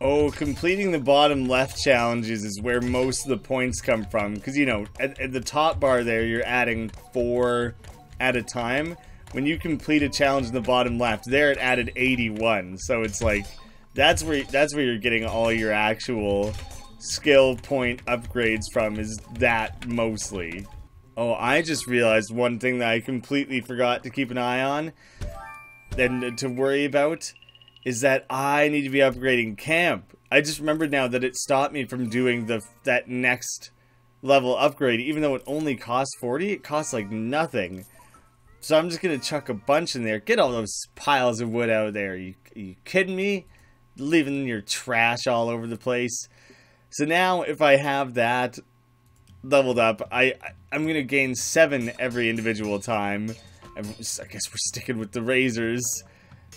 Oh, completing the bottom left challenges is where most of the points come from. Because, you know, at the top bar there, you're adding 4 at a time. When you complete a challenge in the bottom left, there it added 81. So it's like, that's where you're getting all your actual skill point upgrades from, is that mostly. Oh, I just realized one thing that I completely forgot to keep an eye on and to worry about. Is that I need to be upgrading camp. I just remembered now that it stopped me from doing that next level upgrade. Even though it only costs 40, it costs like nothing. So I'm just going to chuck a bunch in there. Get all those piles of wood out of there. You kidding me? Leaving your trash all over the place. So now if I have that leveled up, I'm going to gain 7 every individual time. I guess we're sticking with the razors.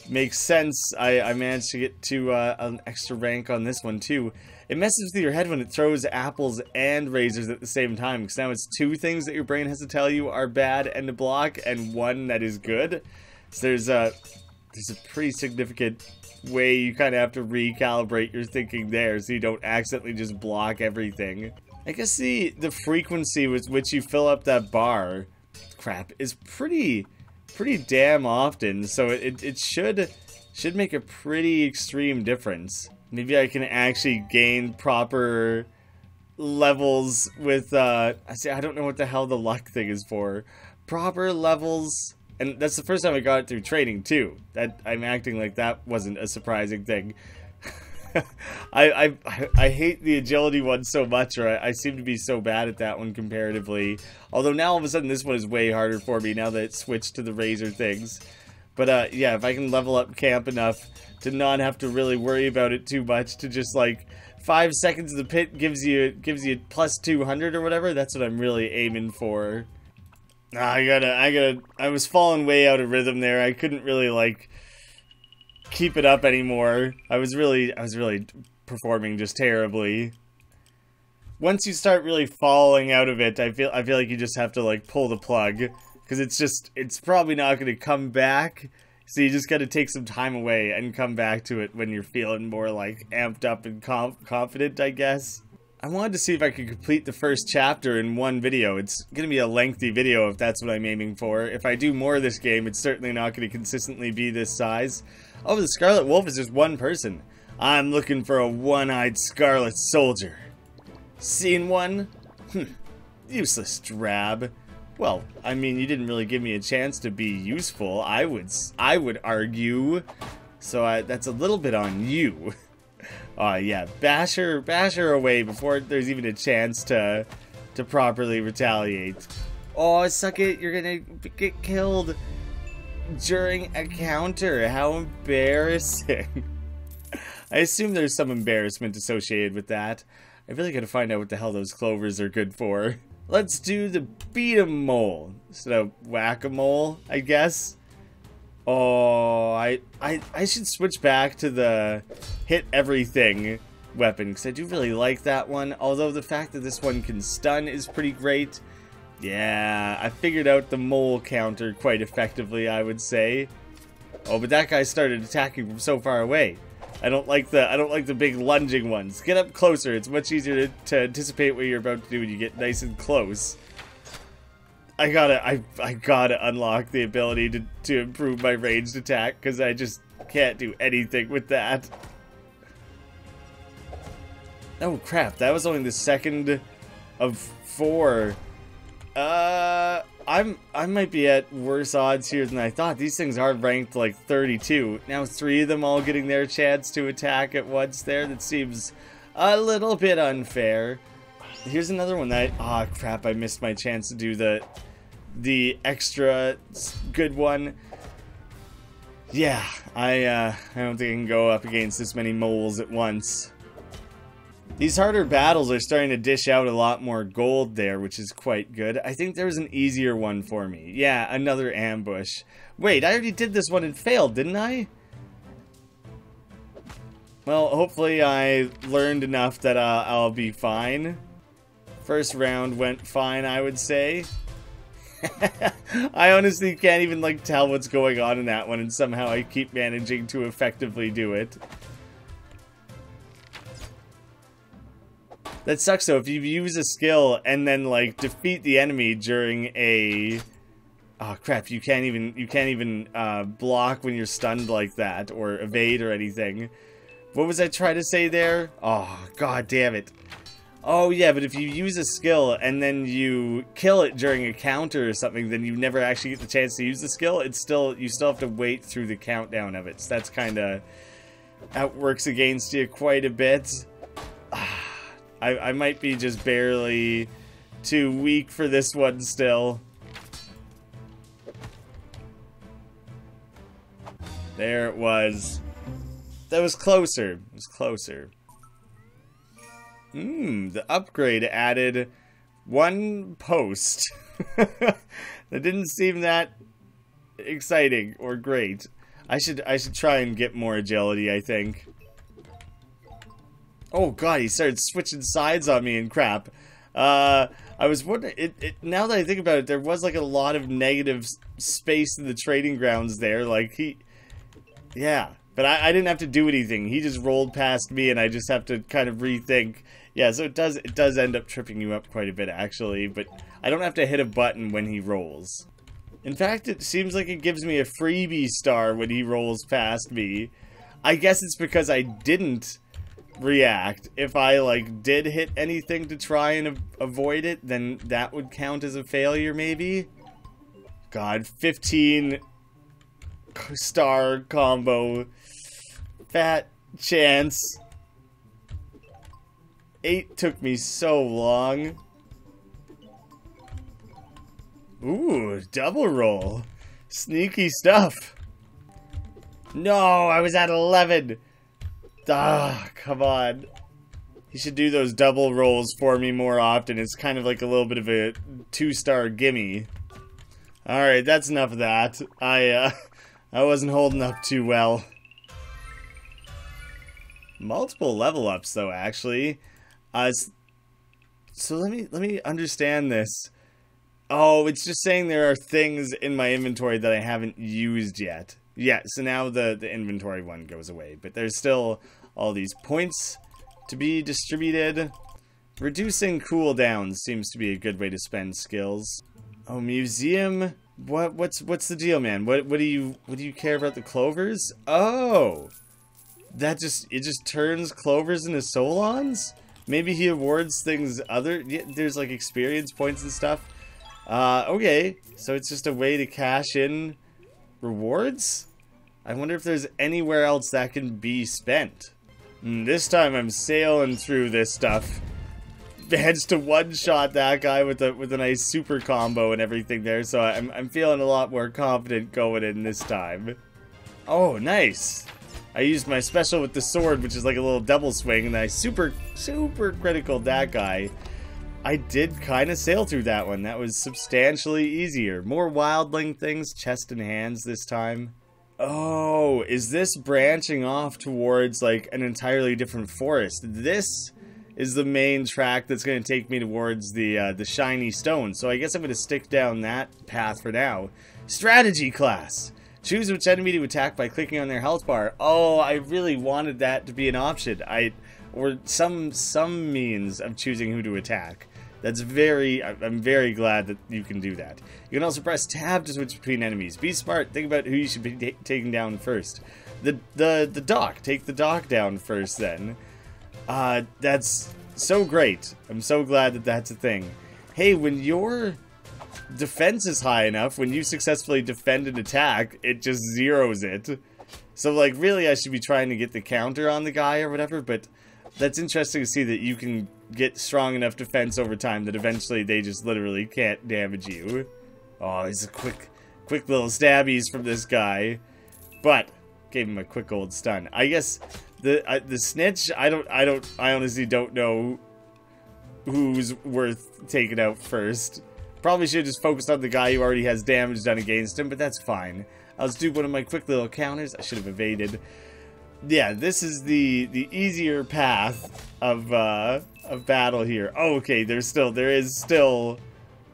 Makes sense. I managed to get to an extra rank on this one too. It messes with your head when it throws apples and razors at the same time, because now it's 2 things that your brain has to tell you are bad and to block, and 1 that is good. So there's a pretty significant way you kind of have to recalibrate your thinking there, so you don't accidentally just block everything. I guess the frequency with which you fill up that bar, crap, is pretty damn often, so it should make a pretty extreme difference. Maybe I can actually gain proper levels with I don't know what the hell the luck thing is for. Proper levels, and that's the first time I got it through training too. That I'm acting like that wasn't a surprising thing. I hate the agility one so much, or I seem to be so bad at that one comparatively. Although now all of a sudden this one is way harder for me now that it switched to the razor things. But yeah, if I can level up camp enough to not have to really worry about it too much, to just like 5 seconds of the pit gives you plus 200 or whatever, that's what I'm really aiming for. I was falling way out of rhythm there. I couldn't really like keep it up anymore. I was really performing just terribly. Once you start really falling out of it, I feel like you just have to like pull the plug, because it's probably not going to come back So you just gotta take some time away and come back to it when you're feeling more like amped up and confident, I guess. I wanted to see if I could complete the first chapter in one video. It's gonna be a lengthy video if that's what I'm aiming for. If I do more of this game, it's certainly not gonna consistently be this size. Oh, the Scarlet Wolf is just one person. I'm looking for a one-eyed Scarlet Soldier. Seen one? Useless drab. Well, I mean, you didn't really give me a chance to be useful, I would argue. So that's a little bit on you. Yeah, bash her away before there's even a chance to properly retaliate. Oh, suck it, you're gonna get killed during a counter. How embarrassing. I assume there's some embarrassment associated with that. I really gotta find out what the hell those clovers are good for. Let's do the beat-em-mole instead of whack-a-mole, I guess. Oh, I should switch back to the hit everything weapon, because I do really like that one. Although the fact that this one can stun is pretty great. Yeah, I figured out the mole counter quite effectively, I would say. Oh, but that guy started attacking from so far away. I don't like the big lunging ones. Get up closer. It's much easier to anticipate what you're about to do when you get nice and close. I gotta unlock the ability to improve my ranged attack, because I just can't do anything with that. Oh crap, that was only the second of 4. I might be at worse odds here than I thought. These things are ranked like 32. Now 3 of them all getting their chance to attack at once there. That seems a little bit unfair. Here's another one that oh crap, I missed my chance to do the extra good one. Yeah, I don't think I can go up against this many moles at once. These harder battles are starting to dish out a lot more gold there, which is quite good. I think there was an easier one for me. Yeah, another ambush. Wait, I already did this one and failed, didn't I? Well, hopefully I learned enough that I'll be fine. First round went fine, I would say. I honestly can't even like tell what's going on in that one, and somehow I keep managing to effectively do it. That sucks though, if you use a skill and then like defeat the enemy during a... Oh crap, you can't even block when you're stunned like that, or evade or anything. What was I trying to say there? Oh, god damn it. Oh yeah, but if you use a skill and then you kill it during a counter or something, then you never actually get the chance to use the skill. You still have to wait through the countdown of it. So that's kinda... That works against you quite a bit. I might be just barely too weak for this one still. There it was. That was closer. It was closer. The upgrade added 1 post. That didn't seem that exciting or great. I should try and get more agility, I think. Oh god, he started switching sides on me and crap. I was wondering, now that I think about it, there was like a lot of negative space in the trading grounds there. Like yeah, but I didn't have to do anything. He just rolled past me and I just have to kind of rethink. Yeah, so it does end up tripping you up quite a bit actually, but I don't have to hit a button when he rolls. In fact, it seems like it gives me a freebie star when he rolls past me. I guess it's because I didn't react. If I like did hit anything to try and avoid it, then that would count as a failure maybe. God, 15 star combo. Fat chance. 8 took me so long. Ooh, double roll. Sneaky stuff. No, I was at 11. Ah, come on. You should do those double rolls for me more often. It's kind of like a little bit of a 2-star gimme. Alright, that's enough of that. I wasn't holding up too well. Multiple level ups though, actually. So let me understand this. Oh, it's just saying there are things in my inventory that I haven't used yet. Yeah, so now the inventory one goes away. But there's still all these points to be distributed. Reducing cooldowns seems to be a good way to spend skills. Oh, museum. What's the deal, man? What do you care about the clovers? Oh, it just turns clovers into solons? Maybe he awards things there's like experience points and stuff. Okay, so it's just a way to cash in rewards? I wonder if there's anywhere else that can be spent. This time I'm sailing through this stuff. Managed to one-shot that guy with a nice super combo and everything there, so I'm feeling a lot more confident going in this time. Oh, nice! I used my special with the sword, which is like a little double swing, and I super critical that guy. I did kind of sail through that one. That was substantially easier. More wildling things, chest and hands this time. Oh, is this branching off towards like an entirely different forest? This is the main track that's going to take me towards the shiny stone. So I guess I'm going to stick down that path for now. Strategy class. Choose which enemy to attack by clicking on their health bar. Oh, I really wanted that to be an option. Or some means of choosing who to attack. I'm very glad that you can do that. You can also press tab to switch between enemies. Be smart. Think about who you should be taking down first. The dock. Take the dock down first then. That's so great. I'm so glad that that's a thing. Hey, when your defense is high enough, when you successfully defend an attack, it just zeroes it. So, like, really I should be trying to get the counter on the guy or whatever, but that's interesting to see that you can get strong enough defense over time that eventually they just literally can't damage you. Oh, there's a quick little stabbies from this guy. But, gave him a quick old stun. I guess the snitch, I honestly don't know who's worth taking out first. Probably should have just focused on the guy who already has damage done against him, but that's fine. I'll just do one of my quick little counters. I should have evaded. Yeah, this is the easier path of battle here. Oh, okay, there is still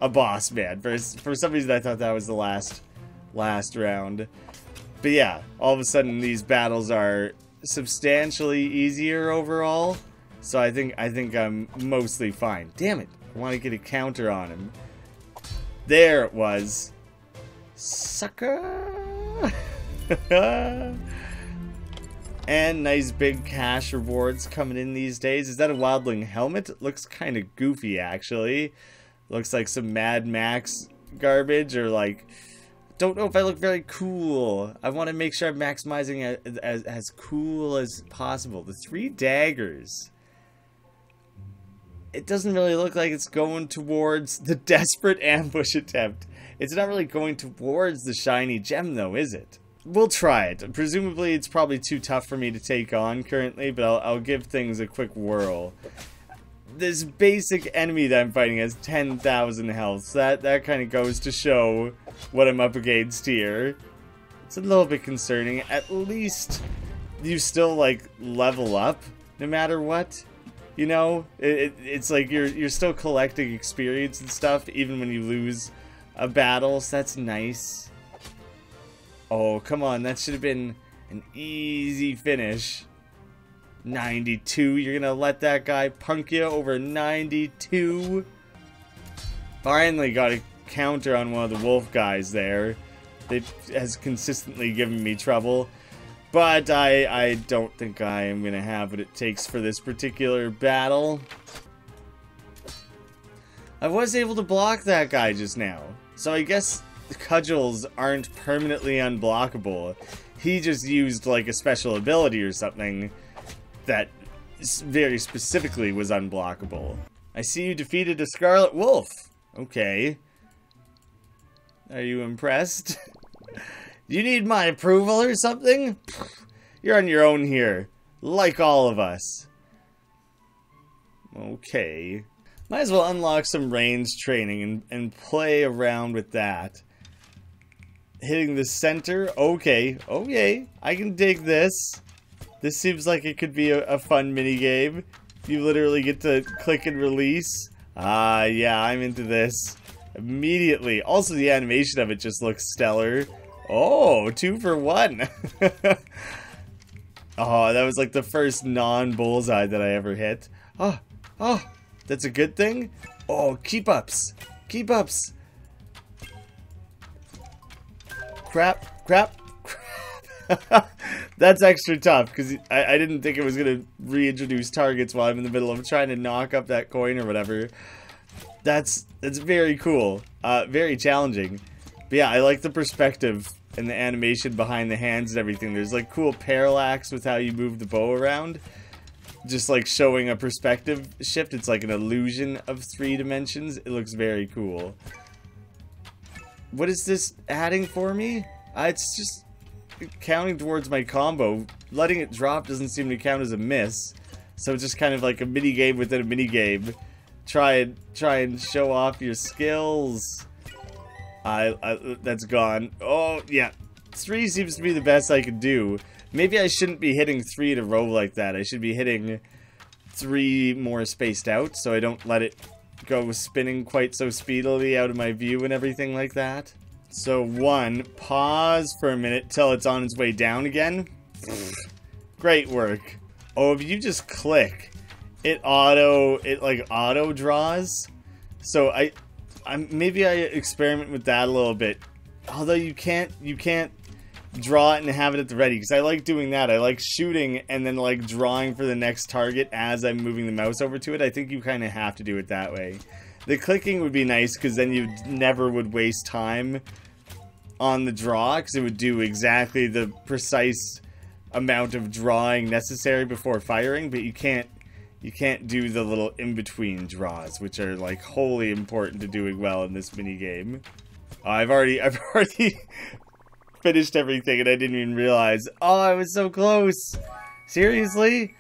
a boss man. For some reason I thought that was the last round. But yeah, all of a sudden these battles are substantially easier overall. So I think I'm mostly fine. Damn it. I want to get a counter on him. There it was. Sucker. And nice big cash rewards coming in these days. Is that a wildling helmet? It looks kind of goofy, actually. Looks like some Mad Max garbage, or like, don't know if I look very cool. I want to make sure I'm maximizing it as cool as possible. The 3 daggers. It doesn't really look like it's going towards the desperate ambush attempt. It's not really going towards the shiny gem, though, is it? We'll try it. Presumably, it's probably too tough for me to take on currently, but I'll give things a quick whirl. This basic enemy that I'm fighting has 10,000 health, so that kind of goes to show what I'm up against here. It's a little bit concerning. At least you still, like, level up no matter what. You know? It's like you're still collecting experience and stuff, even when you lose a battle, so that's nice. Oh, come on, that should have been an easy finish. 92, you're gonna let that guy punk you over 92? Finally got a counter on one of the wolf guys there. It has consistently given me trouble. But I don't think I am gonna have what it takes for this particular battle. I was able to block that guy just now. So I guess the cudgels aren't permanently unblockable. He just used like a special ability or something that very specifically was unblockable. I see you defeated a scarlet wolf. Okay. Are you impressed? You need my approval or something? You're on your own here, like all of us. Okay. Might as well unlock some range training and play around with that. Hitting the center. Okay. Okay. I can dig this. This seems like it could be a fun minigame. You literally get to click and release. Ah, yeah, I'm into this. Immediately. Also, the animation of it just looks stellar. Oh, 2 for 1. Oh, that was like the first non-bullseye that I ever hit. Oh, oh, that's a good thing. Oh, keep ups. Keep ups. Crap, crap, crap. That's extra tough because I didn't think it was going to reintroduce targets while I'm in the middle of trying to knock up that coin or whatever. That's very cool. Very challenging. But yeah, I like the perspective and the animation behind the hands and everything. There's like cool parallax with how you move the bow around. Just like showing a perspective shift. It's like an illusion of 3 dimensions. It looks very cool. What is this adding for me? It's just counting towards my combo. Letting it drop doesn't seem to count as a miss. So it's just kind of like a mini game within a mini game. Try and show off your skills. That's gone. Oh, yeah. 3 seems to be the best I could do. Maybe I shouldn't be hitting 3 in a row like that. I should be hitting 3 more spaced out so I don't let it go spinning quite so speedily out of my view and everything like that. So 1, pause for a minute till it's on its way down again. Great work. Oh, if you just click, it like auto draws. So maybe I experiment with that a little bit. Although you can't draw it and have it at the ready, because I like doing that. I like shooting and then like drawing for the next target as I'm moving the mouse over to it. I think you kind of have to do it that way. The clicking would be nice because then you never would waste time on the draw, because it would do exactly the precise amount of drawing necessary before firing, but you can't do the little in-between draws, which are like wholly important to doing well in this mini game. I've already finished everything and I didn't even realize. Oh, I was so close. Seriously?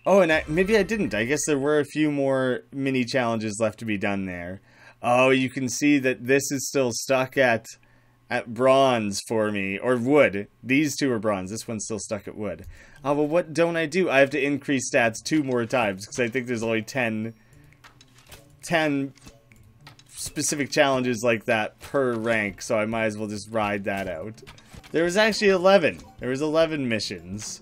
Oh, and maybe I didn't. I guess there were a few more mini challenges left to be done there. Oh, you can see that this is still stuck at bronze for me, or wood. These 2 are bronze. This one's still stuck at wood. Oh, well, what don't I do? I have to increase stats 2 more times because I think there's only 10 specific challenges like that per rank, so I might as well just ride that out. There was actually 11. There was 11 missions.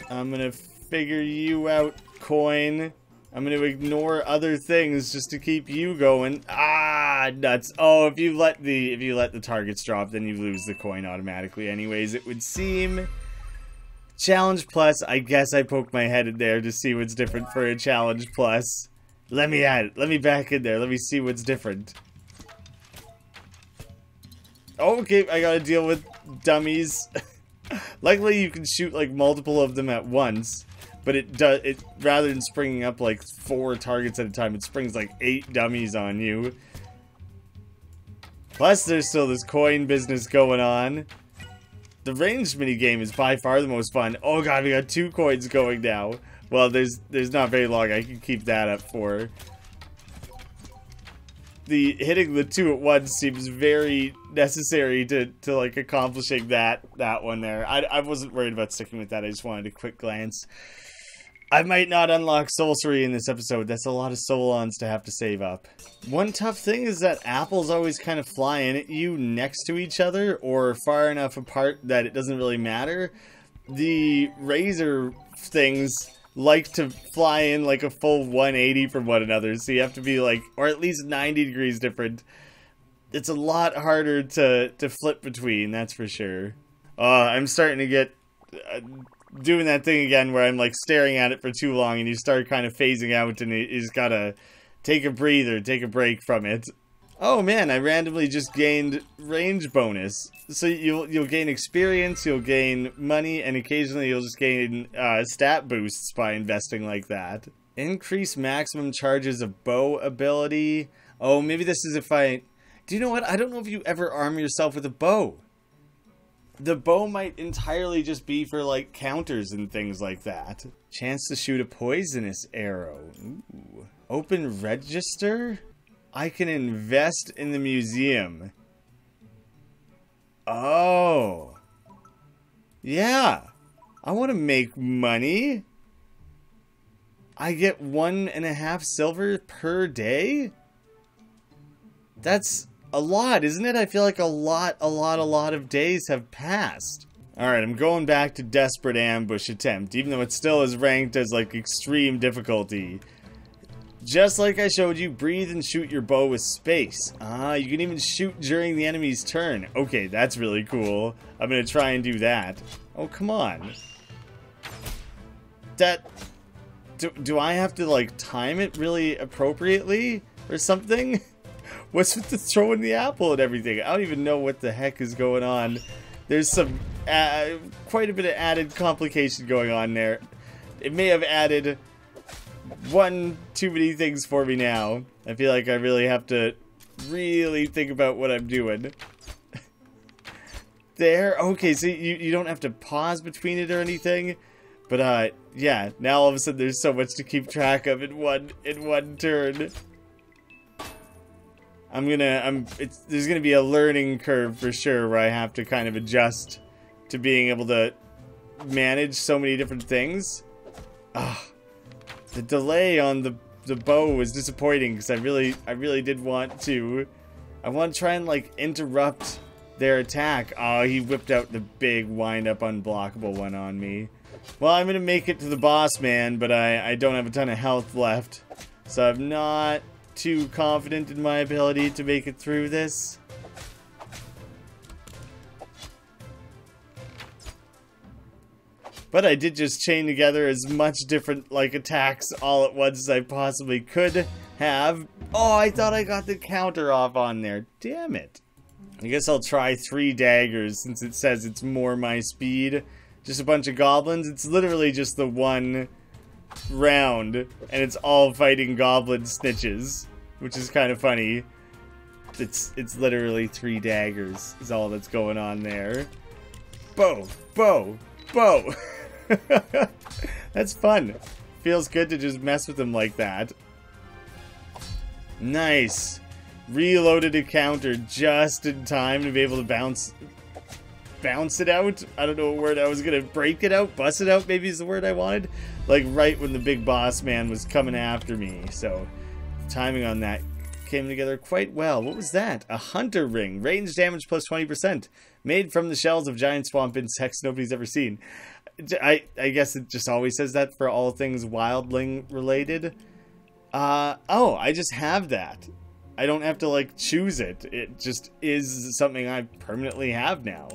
I'm gonna figure you out, coin. I'm gonna ignore other things just to keep you going. Ah, nuts. Oh, if you let the targets drop, then you lose the coin automatically anyways, it would seem. Challenge plus, I guess I poked my head in there to see what's different for a challenge plus. Let me at it. Let me back in there. Let me see what's different. Okay, I gotta deal with dummies. Luckily, you can shoot like multiple of them at once, but it rather than springing up like 4 targets at a time, it springs like 8 dummies on you. Plus, there's still this coin business going on. The ranged minigame is by far the most fun. Oh god, we got 2 coins going now. Well, there's not very long I can keep that up for. The hitting the 2 at once seems very necessary to like accomplishing that one there. I wasn't worried about sticking with that. I just wanted a quick glance. I might not unlock sorcery in this episode. That's a lot of Solons to have to save up. One tough thing is that apples always kind of fly in at you next to each other or far enough apart that it doesn't really matter. The razor things like to fly in like a full 180 from one another, so you have to be like, or at least 90 degrees different. It's a lot harder to flip between, that's for sure. I'm starting to get doing that thing again where I'm like staring at it for too long and you start kind of phasing out and you just gotta take a breather, take a break from it. Oh man, I randomly just gained range bonus. So you'll gain experience, you'll gain money, and occasionally you'll just gain stat boosts by investing like that. Increase maximum charges of bow ability. Oh, maybe this is if I... Do you know what? I don't know if you ever arm yourself with a bow. The bow might entirely just be for like counters and things like that. Chance to shoot a poisonous arrow. Ooh. Open register? I can invest in the museum. Oh. Yeah. I want to make money. I get 1.5 silver per day? That's a lot, isn't it? I feel like a lot of days have passed. Alright, I'm going back to Desperate Ambush Attempt, even though it still is ranked as, like, extreme difficulty. Just like I showed you, breathe and shoot your bow with space. Ah, you can even shoot during the enemy's turn. Okay, that's really cool. I'm gonna try and do that. Oh, come on. Do I have to, like, time it really appropriately or something? What's with the throwing the apple and everything? I don't even know what the heck is going on. There's some, quite a bit of added complication going on there. It may have added one too many things for me now. I feel like I really have to really think about what I'm doing. There, okay, so you don't have to pause between it or anything. But, yeah, now all of a sudden there's so much to keep track of in one turn. There's gonna be a learning curve for sure where I have to kind of adjust to being able to manage so many different things. The delay on the bow was disappointing because I really did want to. I want to try and like interrupt their attack. Oh, he whipped out the big wind-up unblockable one on me. Well, I'm gonna make it to the boss man, but I don't have a ton of health left, so I'm not too confident in my ability to make it through this. But I did just chain together as much different like attacks all at once as I possibly could have. Oh, I thought I got the counter off on there. Damn it. I guess I'll try 3 daggers since it says it's more my speed. Just a bunch of goblins. It's literally just the one round, and it's all fighting goblin snitches, which is kind of funny. It's literally 3 daggers is all that's going on there. Bow, bow, bow. That's fun. Feels good to just mess with them like that. Nice. Reloaded a counter just in time to be able to bounce it out. I don't know what word I was gonna break it out, bust it out maybe is the word I wanted. Like right when the big boss man was coming after me. So the timing on that came together quite well. What was that? A hunter ring. Range damage plus 20%. Made from the shells of giant swamp insects nobody's ever seen. I guess it just always says that for all things wildling related. Oh, I just have that. I don't have to like choose it. It just is something I permanently have now.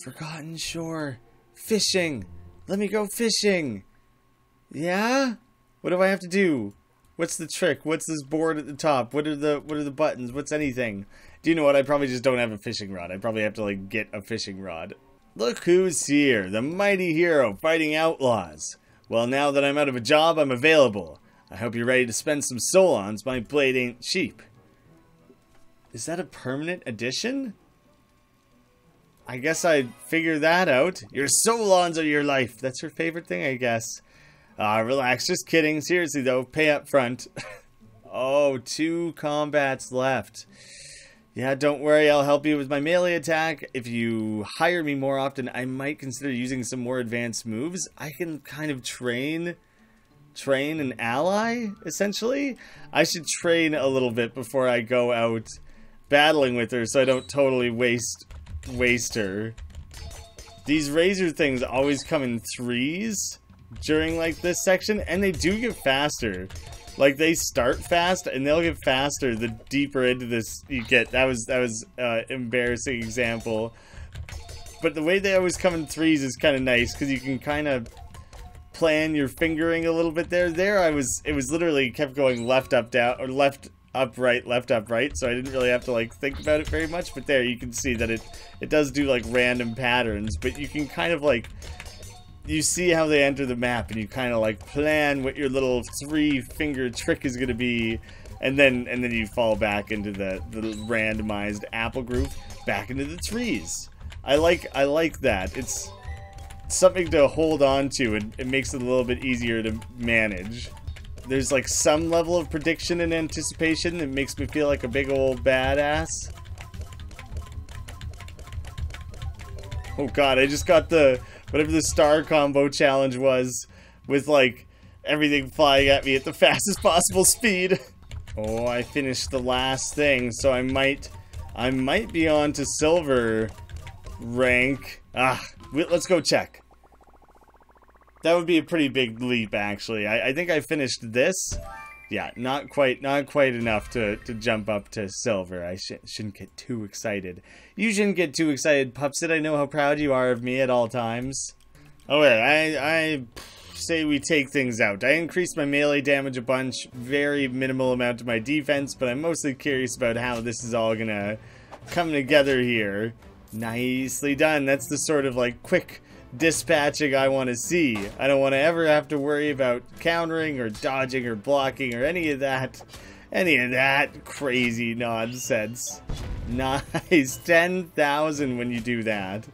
Forgotten shore. Fishing. Let me go fishing. Yeah? What do I have to do? What's the trick? What's this board at the top? What are the buttons? What's anything? Do you know what? I probably just don't have a fishing rod. I probably have to like get a fishing rod. Look who's here. The mighty hero fighting outlaws. Well, now that I'm out of a job, I'm available. I hope you're ready to spend some solons. My blade ain't cheap. Is that a permanent addition? I guess I'd figure that out. Your solons are your life. That's your favorite thing, I guess. Relax. Just kidding. Seriously, though. Pay up front. Oh, 2 combats left. Yeah, don't worry. I'll help you with my melee attack. If you hire me more often, I might consider using some more advanced moves. I can kind of train an ally, essentially. I should train a little bit before I go out battling with her so I don't totally waste her. These razor things always come in 3s during like this section, and they do get faster. Like they start fast and they'll get faster the deeper into this you get. That was embarrassing example. But the way they always come in 3s is kind of nice because you can kind of plan your fingering a little bit there. It was literally kept going left up down or left up right, left up right, so I didn't really have to like think about it very much. But there you can see that it does do like random patterns, but you can kind of like you see how they enter the map and you kind of like plan what your little 3-finger trick is going to be, and then you fall back into the randomized apple groove back into the trees. I like that. It's something to hold on to, and it makes it a little bit easier to manage. There's like some level of prediction and anticipation that makes me feel like a big old badass. Oh god, I just got the whatever the star combo challenge was with like everything flying at me at the fastest possible speed. Oh, I finished the last thing, so I might I might be on to silver rank. Let's go check. That would be a pretty big leap, actually. I think I finished this. Yeah, not quite enough to jump up to silver. I shouldn't get too excited. You shouldn't get too excited, Pupsit. I know how proud you are of me at all times. Okay, I say we take things out. I increased my melee damage a bunch, very minimal amount of my defense, but I'm mostly curious about how this is all gonna come together here. Nicely done. That's the sort of like quick dispatching I want to see. I don't want to ever have to worry about countering or dodging or blocking or any of that crazy nonsense. Nice. 10,000 when you do that.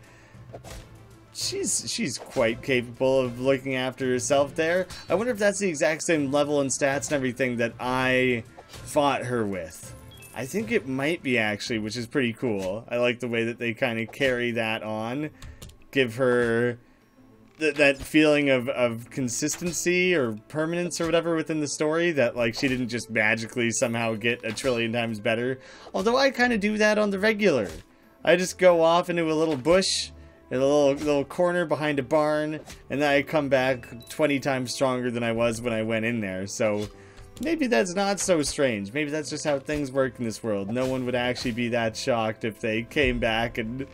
She's quite capable of looking after herself there. I wonder if that's the exact same level and stats and everything that I fought her with. I think it might be, actually, which is pretty cool. I like the way that they kind of carry that on. Give her that feeling of consistency or permanence or whatever within the story, that like she didn't just magically somehow get a trillion times better. Although I kind of do that on the regular. I just go off into a little bush, in a little corner behind a barn, and then I come back 20 times stronger than I was when I went in there. So maybe that's not so strange. Maybe that's just how things work in this world. No one would actually be that shocked if they came back and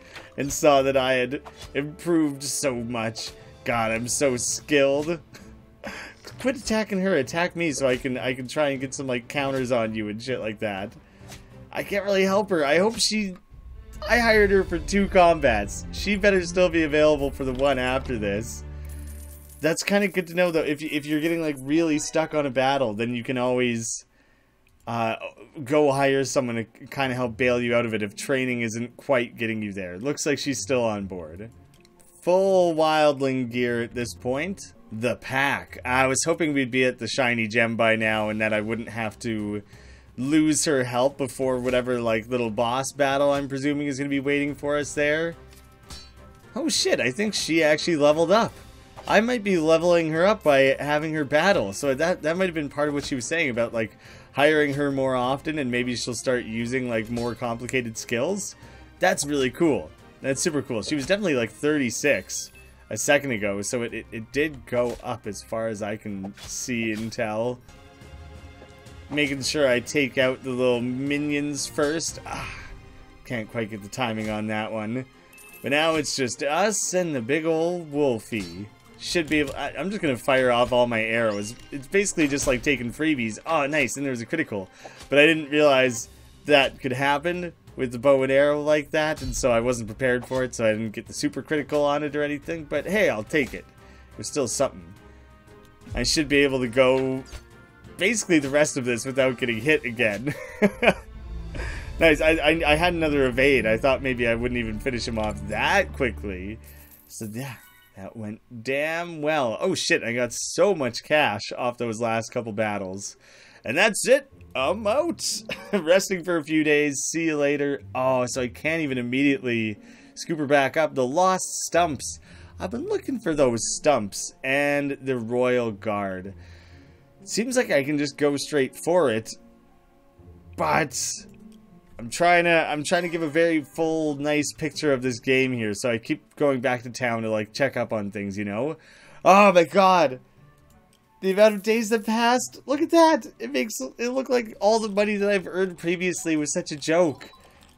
saw that I had improved so much. God, I'm so skilled. Quit attacking her. Attack me so I can try and get some like counters on you and shit like that. I can't really help her. I hired her for 2 combats. She better still be available for the one after this. That's kind of good to know, though. If you're getting like really stuck on a battle, then you can always go hire someone to kind of help bail you out of it if training isn't quite getting you there. Looks like she's still on board. Full wildling gear at this point. The pack. I was hoping we'd be at the shiny gem by now and that I wouldn't have to lose her help before whatever like little boss battle I'm presuming is going to be waiting for us there. Oh shit, I think she actually leveled up. I might be leveling her up by having her battle. So that might have been part of what she was saying about like hiring her more often, and maybe she'll start using like more complicated skills. That's really cool. That's super cool. She was definitely like 36 a second ago, so it did go up as far as I can see and tell. Making sure I take out the little minions first. Can't quite get the timing on that one. But now it's just us and the big old wolfie. Should be able, I'm just going to fire off all my arrows. It's basically just like taking freebies. Oh, nice. And there was a critical. But I didn't realize that could happen with the bow and arrow like that. And so I wasn't prepared for it. So I didn't get the super critical on it or anything. But hey, I'll take it. It was still something. I should be able to go basically the rest of this without getting hit again. Nice. I had another evade. I thought maybe I wouldn't even finish him off that quickly. So yeah. That went damn well. Oh shit, I got so much cash off those last couple battles. And that's it. I'm out. Resting for a few days. See you later. Oh, so I can't even immediately scoop her back up. The lost stumps. I've been looking for those stumps and the Royal Guard. Seems like I can just go straight for it. But I'm trying to give a very full, nice picture of this game here, so I keep going back to town to like check up on things, you know? Oh my god! The amount of days that passed, look at that! It makes it look like all the money that I've earned previously was such a joke.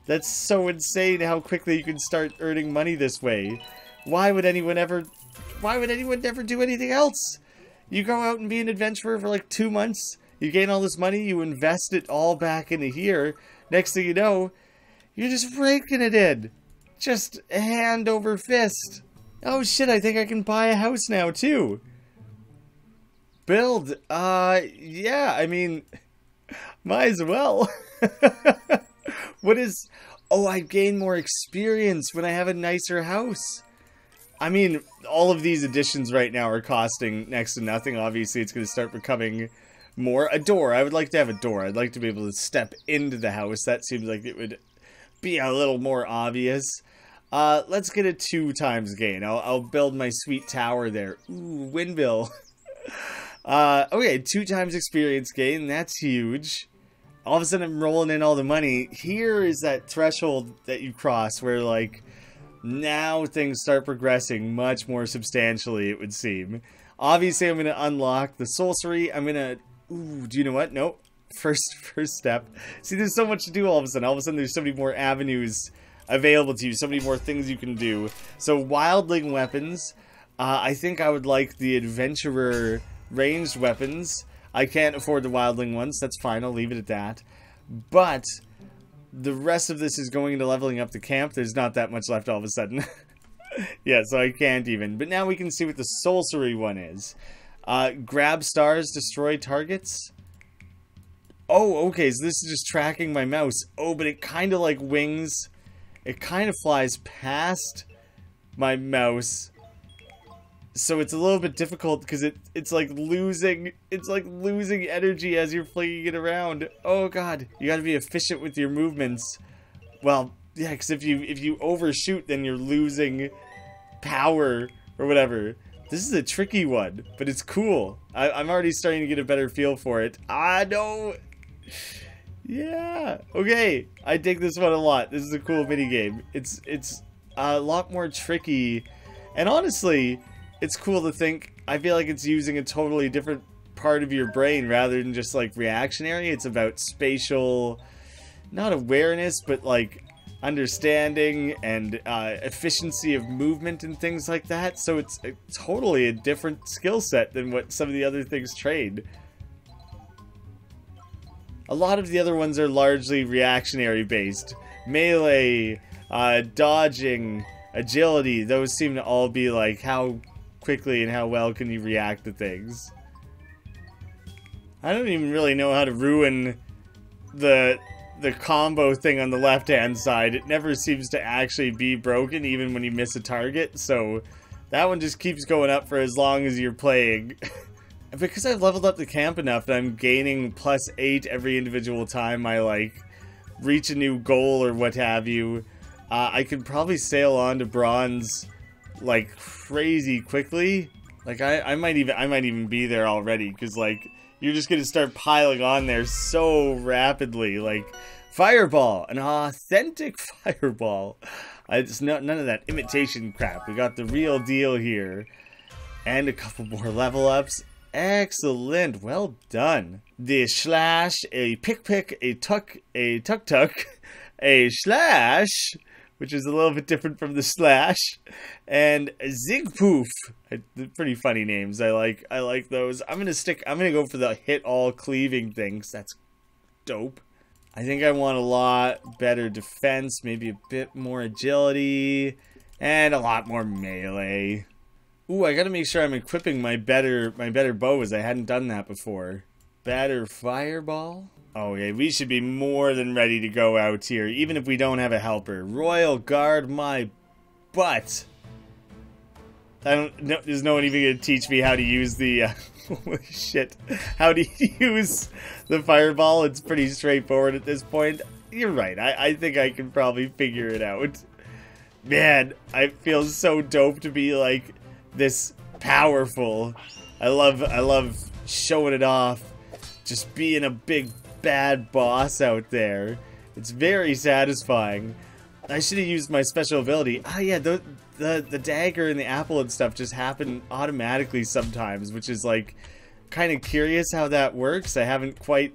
That's so insane how quickly you can start earning money this way. Why would anyone ever do anything else? You go out and be an adventurer for like 2 months, you gain all this money, you invest it all back into here. Next thing you know, you're just raking it in. Just hand over fist. Oh shit, I think I can buy a house now too. Build. Yeah, I mean, might as well. What is... Oh, I gain more experience when I have a nicer house. I mean, all of these additions right now are costing next to nothing. Obviously, it's going to start becoming... more. A door. I would like to have a door. I'd like to be able to step into the house. That seems like it would be a little more obvious. Let's get a 2 times gain. I'll build my sweet tower there. Ooh, windmill. Okay, 2 times experience gain. That's huge. all of a sudden I'm rolling in all the money. Here is that threshold that you cross where, like, now things start progressing much more substantially, it would seem. Obviously, I'm going to unlock the sorcery. I'm going to... Ooh, do you know what? Nope. First step. See, there's so much to do all of a sudden. All of a sudden, there's so many more avenues available to you. So many more things you can do. So, wildling weapons. I think I would like the adventurer ranged weapons. I can't afford the wildling ones. That's fine. I'll leave it at that. But the rest of this is going into leveling up the camp. There's not that much left all of a sudden. Yeah, so I can't even. But now we can see what the sorcery one is. Grab stars, destroy targets. Oh, okay, so this is just tracking my mouse. Oh, but it kind of like wings. It kind of flies past my mouse. So it's a little bit difficult because it's like losing energy as you're flinging it around. Oh god, you gotta be efficient with your movements. Well, yeah, because if you overshoot, then you're losing power or whatever. This is a tricky one, but it's cool. I'm already starting to get a better feel for it. Ah, no! Yeah! Okay, I dig this one a lot. This is a cool minigame. It's a lot more tricky. And honestly, it's cool to think. I feel like it's using a totally different part of your brain rather than just like reactionary. It's about spatial, not awareness, but like understanding and efficiency of movement and things like that. So it's totally a different skill set than what some of the other things trade. A lot of the other ones are largely reactionary based. Melee, dodging, agility, those seem to all be like how quickly and how well can you react to things. I don't even really know how to ruin the combo thing on the left-hand side. It never seems to actually be broken, even when you miss a target, so that one just keeps going up for as long as you're playing. Because I've leveled up the camp enough that I'm gaining +8 every individual time I, like, reach a new goal or what have you, I could probably sail on to bronze, like, crazy quickly. Like, I might even be there already, because, like, you're just gonna start piling on there so rapidly. Like, fireball, an authentic fireball. It's none of that imitation crap. We got the real deal here, and a couple more level ups. Excellent, well done. The slash, a pick, a tuck, a tuck, a slash, which is a little bit different from the slash, and Zigpoof. Pretty funny names. I like those. I'm gonna go for the hit all cleaving thing, 'cause that's dope. I think I want a lot better defense, maybe a bit more agility, and a lot more melee. Ooh, I gotta make sure I'm equipping my better bows. I hadn't done that before. Better fireball. Oh yeah, we should be more than ready to go out here, even if we don't have a helper. Royal Guard my butt. There's no one even gonna teach me how to use the, holy shit, how to use the fireball. It's pretty straightforward at this point. You're right, I think I can probably figure it out. Man, I feel so dope to be, like, this powerful. I love showing it off. Just being a big bad boss out there. It's very satisfying. I should have used my special ability. Ah, yeah, the dagger and the apple and stuff just happen automatically sometimes, which is, like, kind of curious how that works. I haven't quite...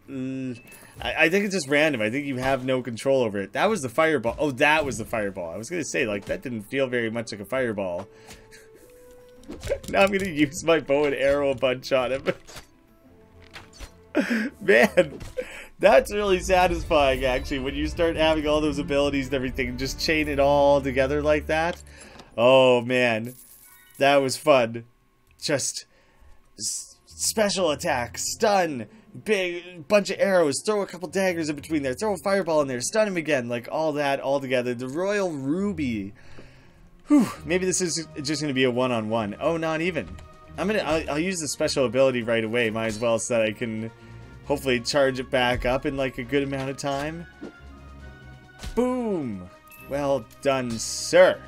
I think it's just random. I think you have no control over it. That was the fireball. Oh, that was the fireball. I was going to say, like, that didn't feel very much like a fireball. Now I'm going to use my bow and arrow a bunch on him. Man, that's really satisfying, actually, when you start having all those abilities and everything, just chain it all together like that. Oh, man, that was fun. Just special attack, stun, big bunch of arrows, throw a couple daggers in between there, throw a fireball in there, stun him again, like all that all together. The Royal Ruby. Whew, maybe this is just going to be a one-on-one. Oh, not even. I'll use the special ability right away, might as well, so that I can hopefully charge it back up in like a good amount of time. Boom! Well done, sir.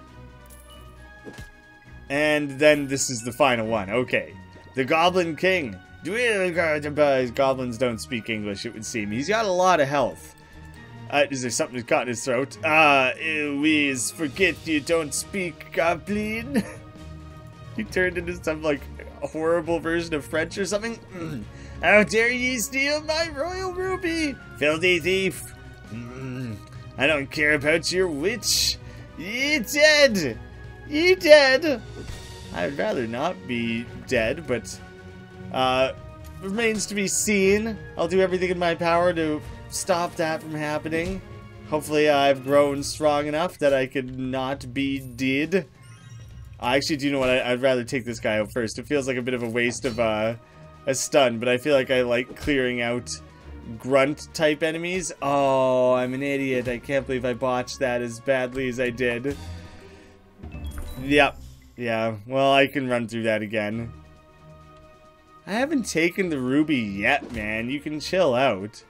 And then this is the final one. Okay. The Goblin King. Goblins don't speak English, it would seem. He's got a lot of health. Is there something that's caught in his throat? Louise, forget you don't speak Goblin. He turned into some, like, horrible version of French or something. How dare ye steal my royal ruby, filthy thief. I don't care about your witch. Ye dead. Ye dead. I'd rather not be dead, but remains to be seen. I'll do everything in my power to stop that from happening. Hopefully I've grown strong enough that I could not be dead. Actually, do you know what? I'd rather take this guy out first. It feels like a bit of a waste of a stun, but I feel like I like clearing out grunt-type enemies. Oh, I'm an idiot. I can't believe I botched that as badly as I did. Yep. Yeah, well, I can run through that again. I haven't taken the ruby yet, man. You can chill out.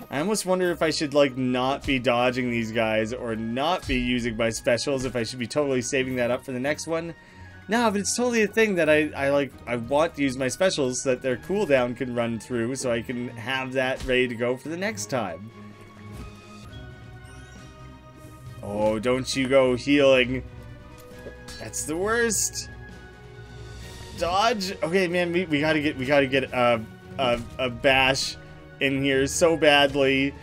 I almost wonder if I should, like, not be dodging these guys or not be using my specials, if I should be totally saving that up for the next one. No, but it's totally a thing that I want to use my specials so that their cooldown can run through so I can have that ready to go for the next time. Oh, don't you go healing. That's the worst. Dodge. Okay, man, we gotta get a bash in here so badly.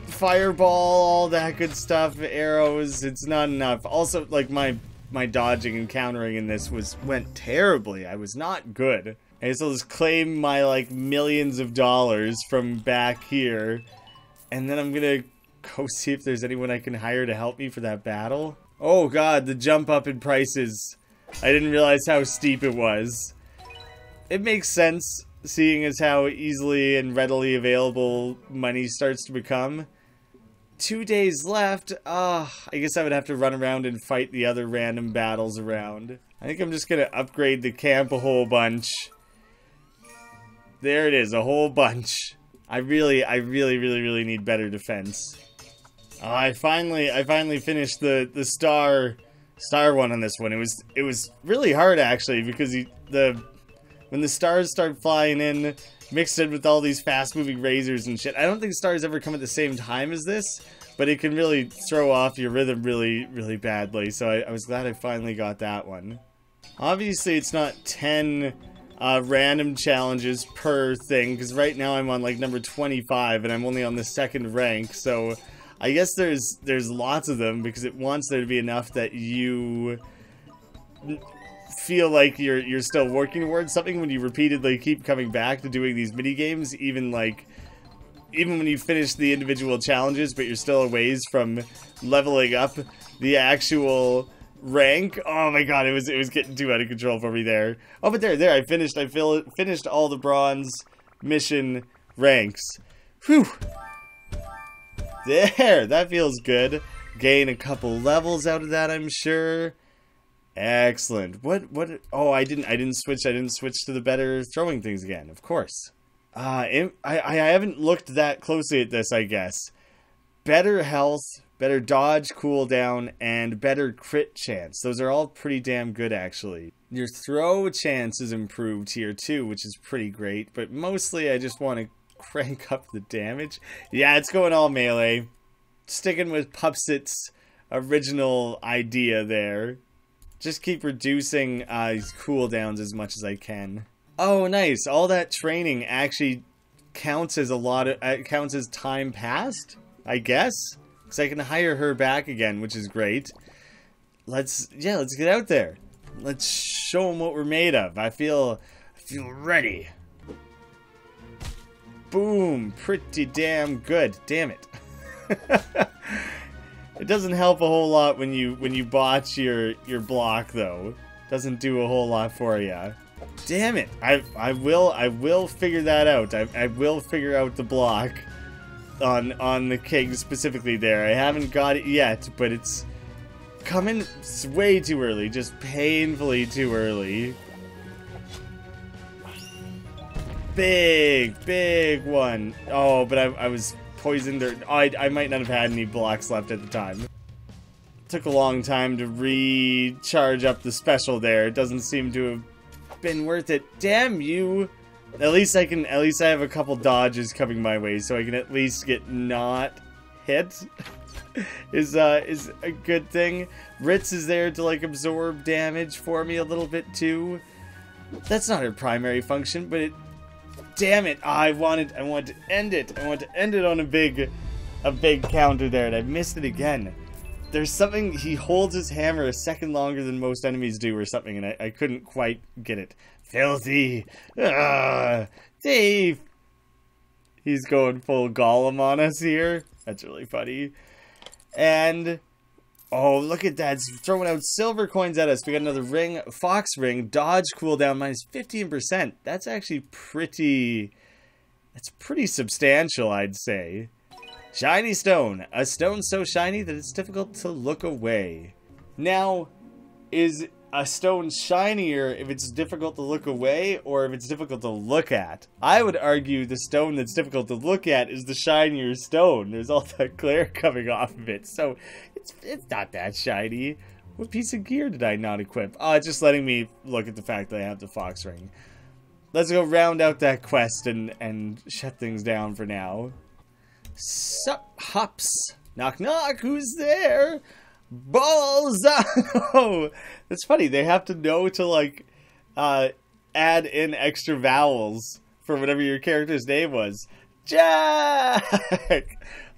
Fireball, all that good stuff, arrows, it's not enough. Also, like, my dodging and countering in this went terribly. I was not good. I guess I'll just claim my, like, millions of dollars from back here, and then I'm gonna go see if there's anyone I can hire to help me for that battle. Oh god, the jump up in prices. I didn't realize how steep it was. It makes sense, seeing as how easily and readily available money starts to become. 2 days left. I guess I would have to run around and fight the other random battles around. I think I'm just gonna upgrade the camp a whole bunch. There it is, a whole bunch. I really need better defense. I finally finished the star one on this one. It was really hard, actually, because when the stars start flying in, mixed in with all these fast-moving razors and shit. I don't think stars ever come at the same time as this, but it can really throw off your rhythm really badly. So I was glad I finally got that one. Obviously, it's not 10 random challenges per thing, because right now I'm on, like, number 25, and I'm only on the 2nd rank, so I guess there's lots of them, because it wants there to be enough that you feel like you're still working towards something when you repeatedly keep coming back to doing these mini games, even when you finish the individual challenges, but you're still a ways from leveling up the actual rank. Oh my god, it was getting too out of control for me there. Oh, but there I finished all the bronze mission ranks. Whew. There, that feels good. Gain a couple levels out of that, I'm sure. Excellent. What? Oh, I didn't switch to the better throwing things again, of course. I haven't looked that closely at this, I guess. Better health, better dodge cooldown, and better crit chance. Those are all pretty damn good, actually. Your throw chance is improved here, too, which is pretty great. But mostly, I just want to crank up the damage. Yeah, it's going all melee. Sticking with Pupsit's original idea there. Just keep reducing cooldowns as much as I can. Oh, nice. All that training actually counts as counts as time passed, I guess. Because I can hire her back again, which is great. Let's get out there. Let's show them what we're made of. I feel ready. Boom. Pretty damn good. Damn it. It doesn't help a whole lot when you botch your block, though. Doesn't do a whole lot for you. Damn it! I will figure that out. I will figure out the block on the king specifically there. I haven't got it yet, but it's coming way too early, just painfully too early. Big one. Oh, but I was poisoned, or I might not have had any blocks left at the time. took a long time to recharge up the special there. It doesn't seem to have been worth it. Damn you! At least I have a couple dodges coming my way, so I can at least get not hit. is a good thing. Ritz is there to like absorb damage for me a little bit too. That's not her primary function, but it. Damn it! I wanted to end it. I want to end it on a big counter there, and I missed it again. There's something, he holds his hammer a second longer than most enemies do or something, and I couldn't quite get it. Filthy! Thief! He's going full Gollum on us here. That's really funny. And, oh, look at that. It's throwing out silver coins at us. We got another ring, fox ring, dodge cooldown minus 15%. That's actually pretty substantial, I'd say. Shiny stone. A stone so shiny that it's difficult to look away. Now, is a stone shinier if it's difficult to look away or if it's difficult to look at? I would argue the stone that's difficult to look at is the shinier stone. There's all that glare coming off of it, so it's not that shiny. What piece of gear did I not equip? Oh, it's just letting me look at the fact that I have the fox ring. Let's go round out that quest and shut things down for now. Sup, hops. Knock, knock. Who's there? Balls. Oh, that's funny. They have to know to, like, add in extra vowels for whatever your character's name was. Jack!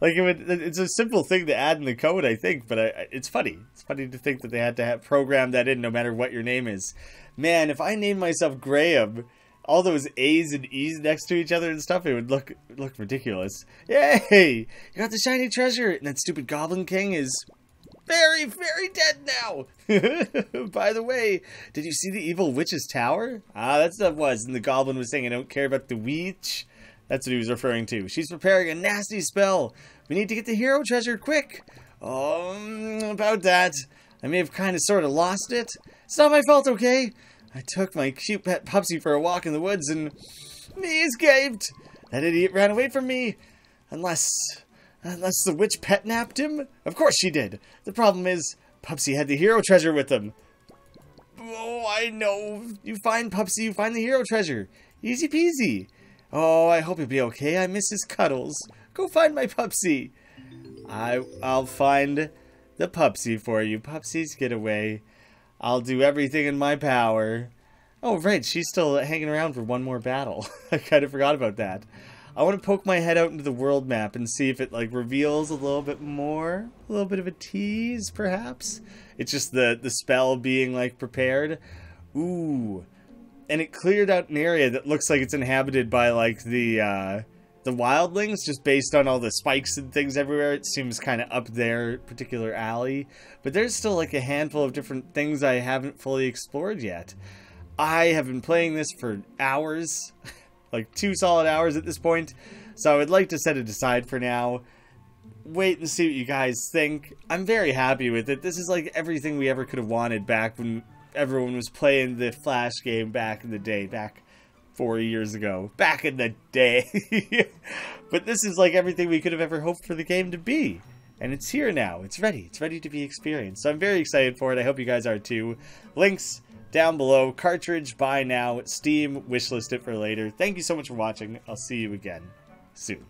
Like, it's a simple thing to add in the code, I think, but it's funny. It's funny to think that they had to have programmed that in no matter what your name is. Man, if I named myself Graeme, all those A's and E's next to each other and stuff, it would look ridiculous. Yay! You got the shiny treasure! And that stupid Goblin King is very, very dead now! By the way, did you see the evil witch's tower? Ah, that's what it was. And the goblin was saying, I don't care about the witch. That's what he was referring to. She's preparing a nasty spell. We need to get the hero treasure quick. About that. I may have kind of sort of lost it. It's not my fault, okay? I took my cute pet Pupsy for a walk in the woods and he escaped. That idiot ran away from me. Unless the witch pet napped him? Of course she did. The problem is, Pupsy had the hero treasure with him. Oh, I know. You find Pupsy, you find the hero treasure. Easy peasy. Oh, I hope he'll be okay. I miss his cuddles. Go find my Pupsy. I'll find the Pupsy for you. Pupsies, get away. I'll do everything in my power. Oh, right, she's still hanging around for one more battle. I kind of forgot about that. I want to poke my head out into the world map and see if it, like, reveals a little bit more. A little bit of a tease, perhaps. It's just the spell being, like, prepared. Ooh. And it cleared out an area that looks like it's inhabited by, like, the wildlings, just based on all the spikes and things everywhere. It seems kind of up their particular alley. But there's still like a handful of different things I haven't fully explored yet. I have been playing this for hours, like 2 solid hours at this point. So I would like to set it aside for now. Wait and see what you guys think. I'm very happy with it. This is like everything we ever could have wanted back when everyone was playing the Flash game back in the day, back 4 years ago. Back in the day. But this is like everything we could have ever hoped for the game to be. And it's here now. It's ready. It's ready to be experienced. So I'm very excited for it. I hope you guys are too. Links down below. Cartridge, buy now. Steam, wishlist it for later. Thank you so much for watching. I'll see you again soon.